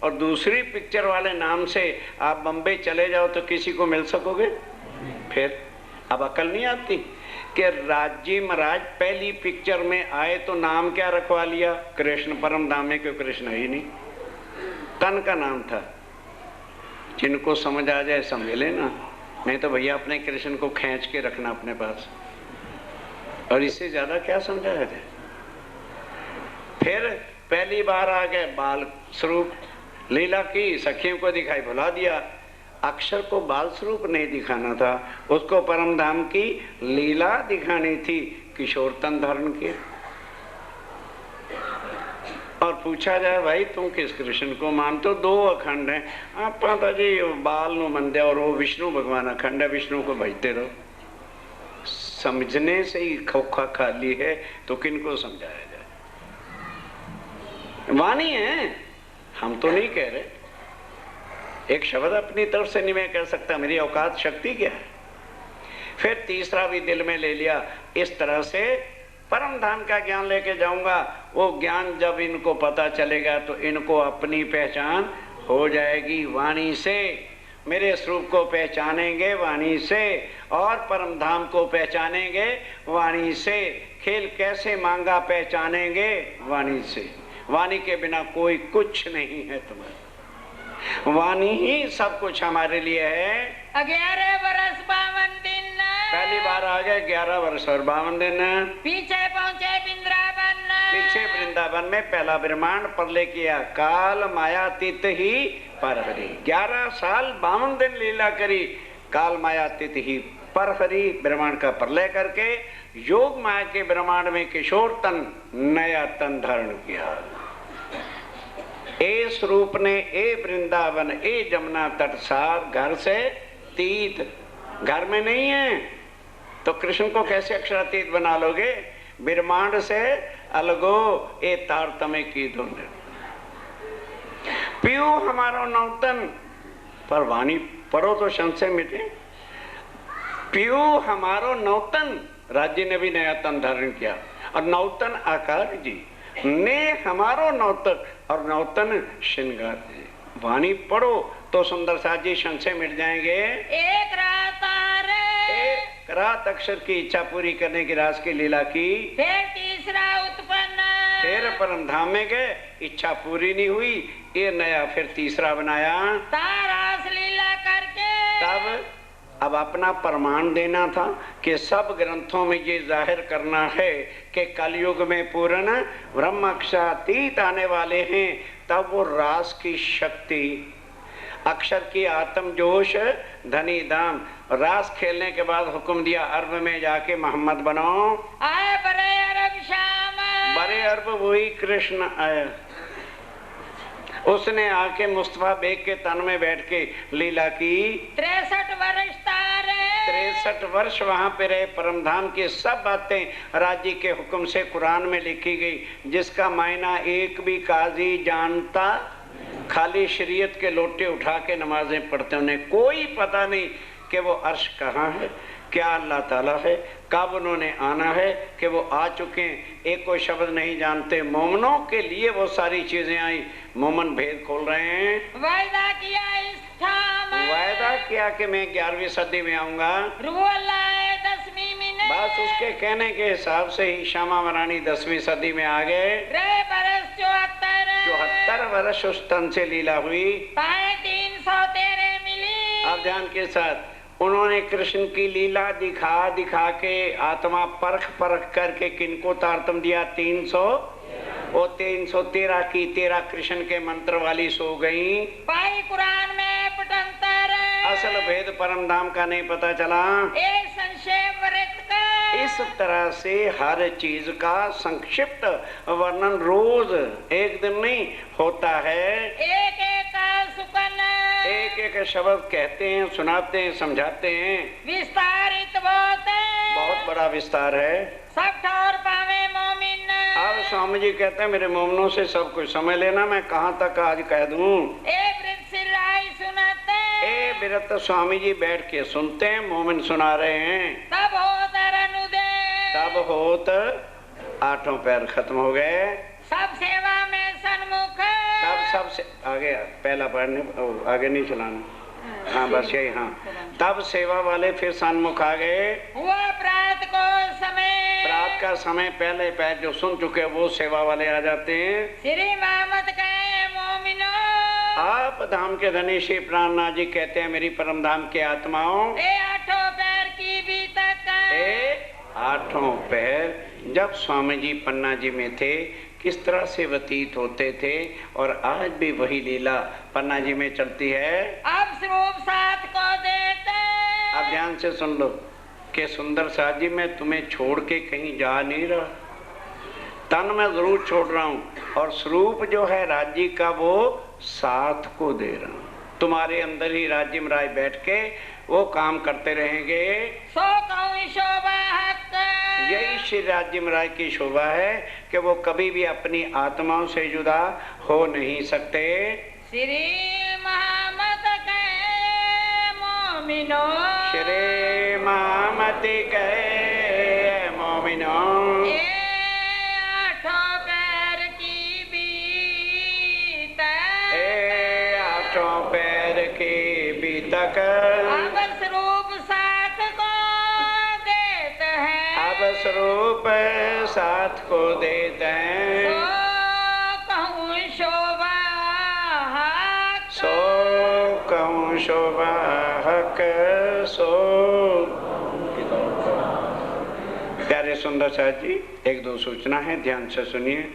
और दूसरी पिक्चर वाले नाम से आप बम्बई चले जाओ तो किसी को मिल सकोगे? फिर अब अकल नहीं आती कि राज्य महाराज पहली पिक्चर में आए तो नाम क्या रखवा लिया? कृष्ण। परम धाम में क्यों कृष्ण ही नहीं, तन का नाम था। जिनको समझ आ जाए समझ लेना, नहीं तो भैया अपने कृष्ण को खींच के रखना अपने पास, और इससे ज्यादा क्या समझाया जाए। फिर पहली बार आ गए बाल स्वरूप लीला की, सखियों को दिखाई भुला दिया। अक्षर को बाल स्वरूप नहीं दिखाना था, उसको परम धाम की लीला दिखानी थी, किशोर तन धारण के। और पूछा जाए भाई तुम किस कृष्ण को मानते हो? दो अखंड हैं। आप पता जी बाल नु मंदे और वो विष्णु भगवान अखंड है, विष्णु को भजते रहो। समझने से ही खोखा खाली है तो किनको समझाया जाए? वाणी है, हम तो नहीं कह रहे। एक शब्द अपनी तरफ से नहीं मैं कह सकता, मेरी औकात शक्ति क्या है? फिर तीसरा भी दिल में ले लिया, इस तरह से परम धाम का ज्ञान लेके जाऊंगा। वो ज्ञान जब इनको पता चलेगा तो इनको अपनी पहचान हो जाएगी वाणी से। मेरे स्वरूप को पहचानेंगे वाणी से, और परम धाम को पहचानेंगे वाणी से। खेल कैसे मांगा पहचानेंगे वाणी से। वाणी के बिना कोई कुछ नहीं है तुम्हारा, वाणी ही सब कुछ हमारे लिए है।
11 वर्ष 52 दिन।
पहली बार आ गए 11 वर्ष और 52 दिन।
पीछे पहुंचे वृंदावन।
पीछे वृंदावन में पहला ब्रह्मांड प्रलय किया, काल मायातीत ही परहरी। 11 साल 52 दिन लीला करी, काल मायातीत ही परहरी। ब्रह्मांड का प्रलय करके योग माया के ब्रह्मांड में किशोर तन, नया तन धारण किया। ए स्वरूप ने, ए वृंदावन, ए जमुना तट सार, घर से तीत। घर में नहीं है तो कृष्ण को कैसे अक्षरातीत बना लोगे? ब्रह्मांड से अलगो ए तारतम्य की धुन। पियो हमारो नौतन, पर वाणी पढ़ो तो संशय मिटे। पियो हमारो नौतन, राज्य ने भी नया तन धारण किया। और नौतन आकार जी ने हमारो नौतन, और नौतन श्रृंगार। वाणी पढ़ो तो सुंदर सा जी संशय मिट जाएंगे।
एक रात
एक रात अक्षर की इच्छा पूरी करने की रास की लीला की।
फिर तीसरा उत्पन्न।
फिर परम धाम में गए, इच्छा पूरी नहीं हुई, ये नया फिर तीसरा बनाया।
रास लीला करके
तब अब अपना प्रमाण देना था कि सब ग्रंथों में ये जाहिर करना है कि कलयुग में पूर्ण ब्रह्म अक्षरातीत आने वाले हैं। तब वो रास की शक्ति, अक्षर की आत्म जोश, धनी दाम, रास खेलने के बाद हुक्म दिया अरब में जाके मोहम्मद बनो।
आए बड़े अरब श्याम,
बड़े अरब वही कृष्ण आया। उसने आके मुस्तफा बेग के तन में बैठ के लीला की।
63 वर्ष तारे,
63 वर्ष वहां पे रहे। परमधाम की सब बातें राजी के हुक्म से कुरान में लिखी गई, जिसका मायना एक भी काजी जानता। खाली शरीयत के लोटे उठा के नमाजें पढ़ते, उन्हें कोई पता नहीं कि वो अर्श कहाँ है, क्या अल्लाह ताला है, कब उन्होंने आना है, कि वो आ चुके हैं। एक कोई शब्द नहीं जानते। मोमनों के लिए वो सारी चीजें आई। मोमन भेद खोल रहे हैं।
वायदा किया इस शाम,
वायदा किया कि मैं 11वीं सदी में आऊंगा।
रुअल्लाह 10वीं मिने,
बस उसके कहने के हिसाब से ही श्यामा महारानी 10वीं सदी में आ गए।
रे बरस
74 वर्ष उस तन से लीला हुई।
पाए 313 मिली।
अब ध्यान के साथ उन्होंने कृष्ण की लीला दिखा दिखा के आत्मा परख परख करके किनको तारतम दिया? 300 वो 313 की 13 कृष्ण के मंत्र वाली सो गई।
पाई कुरान में पटंतर,
असल भेद परम धाम का नहीं पता चला।
एक संक्षेप व्रत का,
इस तरह से हर चीज का संक्षिप्त वर्णन रोज एक दिन नहीं होता है।
एक एक का सुकन,
एक एक शब्द कहते हैं, सुनाते हैं, समझाते हैं।
विस्तारित बहुत
बड़ा विस्तार है।
सब ठौर पावे मोमिन।
अब स्वामी जी कहते हैं मेरे मोमनों से सब कुछ समझ लेना, मैं कहाँ तक आज कह दूं।
ए वृत सिराई सुनते,
ए विरत स्वामी जी बैठ के सुनते हैं, मोमिन सुना रहे हैं।
तब होत रनुदे,
तब होत आठों पैर खत्म हो गए।
सब सेवा में सन्मुख,
तब सबसे आगे पहला पढ़ने, आगे नहीं चलाना। हाँ बस यही। हाँ तब सेवा वाले फिर सन्मुख आ गए।
हुआ प्रात को समय,
रात का समय पहले पैर जो सुन चुके वो सेवा वाले आ जाते हैं।
श्री मोहम्मद कहे मोमिनो,
आप धाम के धनी श्री प्राणनाथ जी कहते हैं मेरी परम धाम के आत्माओं,
ए आठों पैर की भी तक,
ए आठों पैर जब स्वामी जी पन्ना जी में थे किस तरह से व्यतीत होते थे, और आज भी वही लीला पन्ना जी में चलती है।
अब स्वरूप साथ को देते।
अब ध्यान से सुन लो कि सुंदर साथ जी मैं तुम्हें छोड़ के कहीं जा नहीं रहा, तन में जरूर छोड़ रहा हूँ, और स्वरूप जो है राज्य का वो साथ को दे रहा हूँ। तुम्हारे अंदर ही राज्य महाराज बैठ के वो काम करते रहेंगे।
सो कहूँ शोभा हक,
यही श्री राज्य महाराज की शोभा है कि वो कभी भी अपनी आत्माओं से जुदा हो नहीं सकते।
श्री मोहम्मद कहे मोमिनो,
श्री मोहम्मद कहे मोमिनो,
ए आठों पैर की बीत,
ए आठों पैर की बीतक,
अब स्वरूप साथ को देते हैं।
अब स्वरूप साथ को देते हैं।
सो कहूँ शोभा हक,
सो कहूँ शोभा हक, सो। प्यारे सुंदर साथ जी एक दो सूचना है, ध्यान से सुनिए।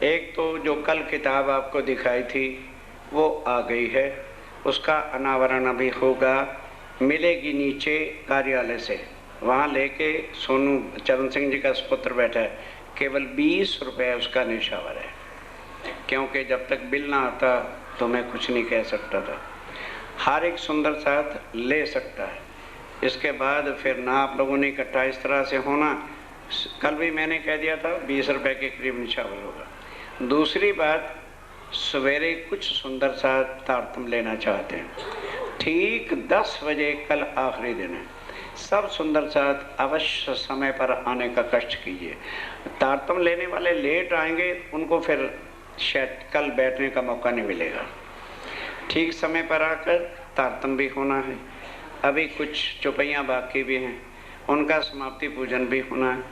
एक तो जो कल किताब आपको दिखाई थी वो आ गई है, उसका अनावरण अभी होगा, मिलेगी नीचे कार्यालय से। वहाँ लेके सोनू चरण सिंह जी का सुपुत्र बैठा है, केवल 20 रुपये उसका निशावर है, क्योंकि जब तक बिल ना आता तो मैं कुछ नहीं कह सकता था। हर एक सुंदर साथ ले सकता है। इसके बाद फिर ना आप लोगों ने इकट्ठा इस तरह से होना, कल भी मैंने कह दिया था 20 रुपये के करीब निशावर होगा। दूसरी बात, सवेरे कुछ सुंदर सा तारतम लेना चाहते हैं, ठीक 10 बजे कल आखिरी दिन है। सब सुंदर साथ अवश्य समय पर आने का कष्ट कीजिए। तारतम लेने वाले लेट आएंगे, उनको फिर शायद कल बैठने का मौका नहीं मिलेगा। ठीक समय पर आकर तारतम भी होना है। अभी कुछ चौपैयाँ बाकी भी हैं, उनका समाप्ति पूजन भी होना है,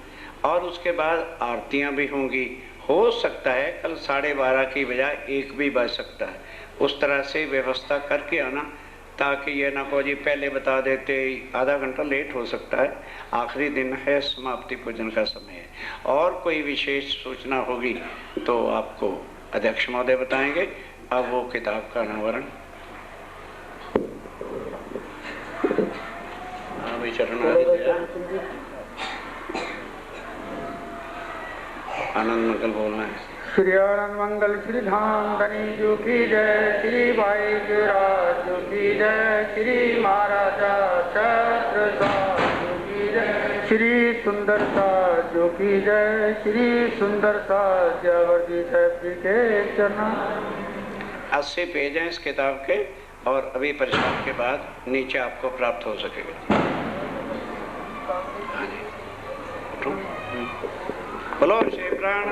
और उसके बाद आरतियाँ भी होंगी, हो सकता है कल 12:30 की बजाय 1 भी बज सकता है। उस तरह से व्यवस्था करके आना, ताकि ये ना को जी पहले बता देते, आधा घंटा लेट हो सकता है। आखिरी दिन है, समाप्ति पूजन का समय है। और कोई विशेष सूचना होगी तो आपको अध्यक्ष महोदय बताएंगे। अब वो किताब का अनावरण आनंद मंगल बोलना है।
श्री आनंद मंगल श्री धाम धनी जो की जय, श्री भाई राज जो की जय, श्री महाराजा छत्रसाल जो की जय, श्री सुंदरता जो की जय, श्री सुंदरता जयवर्दी साहब जी के चरण।
80 पेज हैं इस किताब के, और अभी प्रसाद के बाद नीचे आपको प्राप्त हो सकेगा। बोलो श्री प्राण।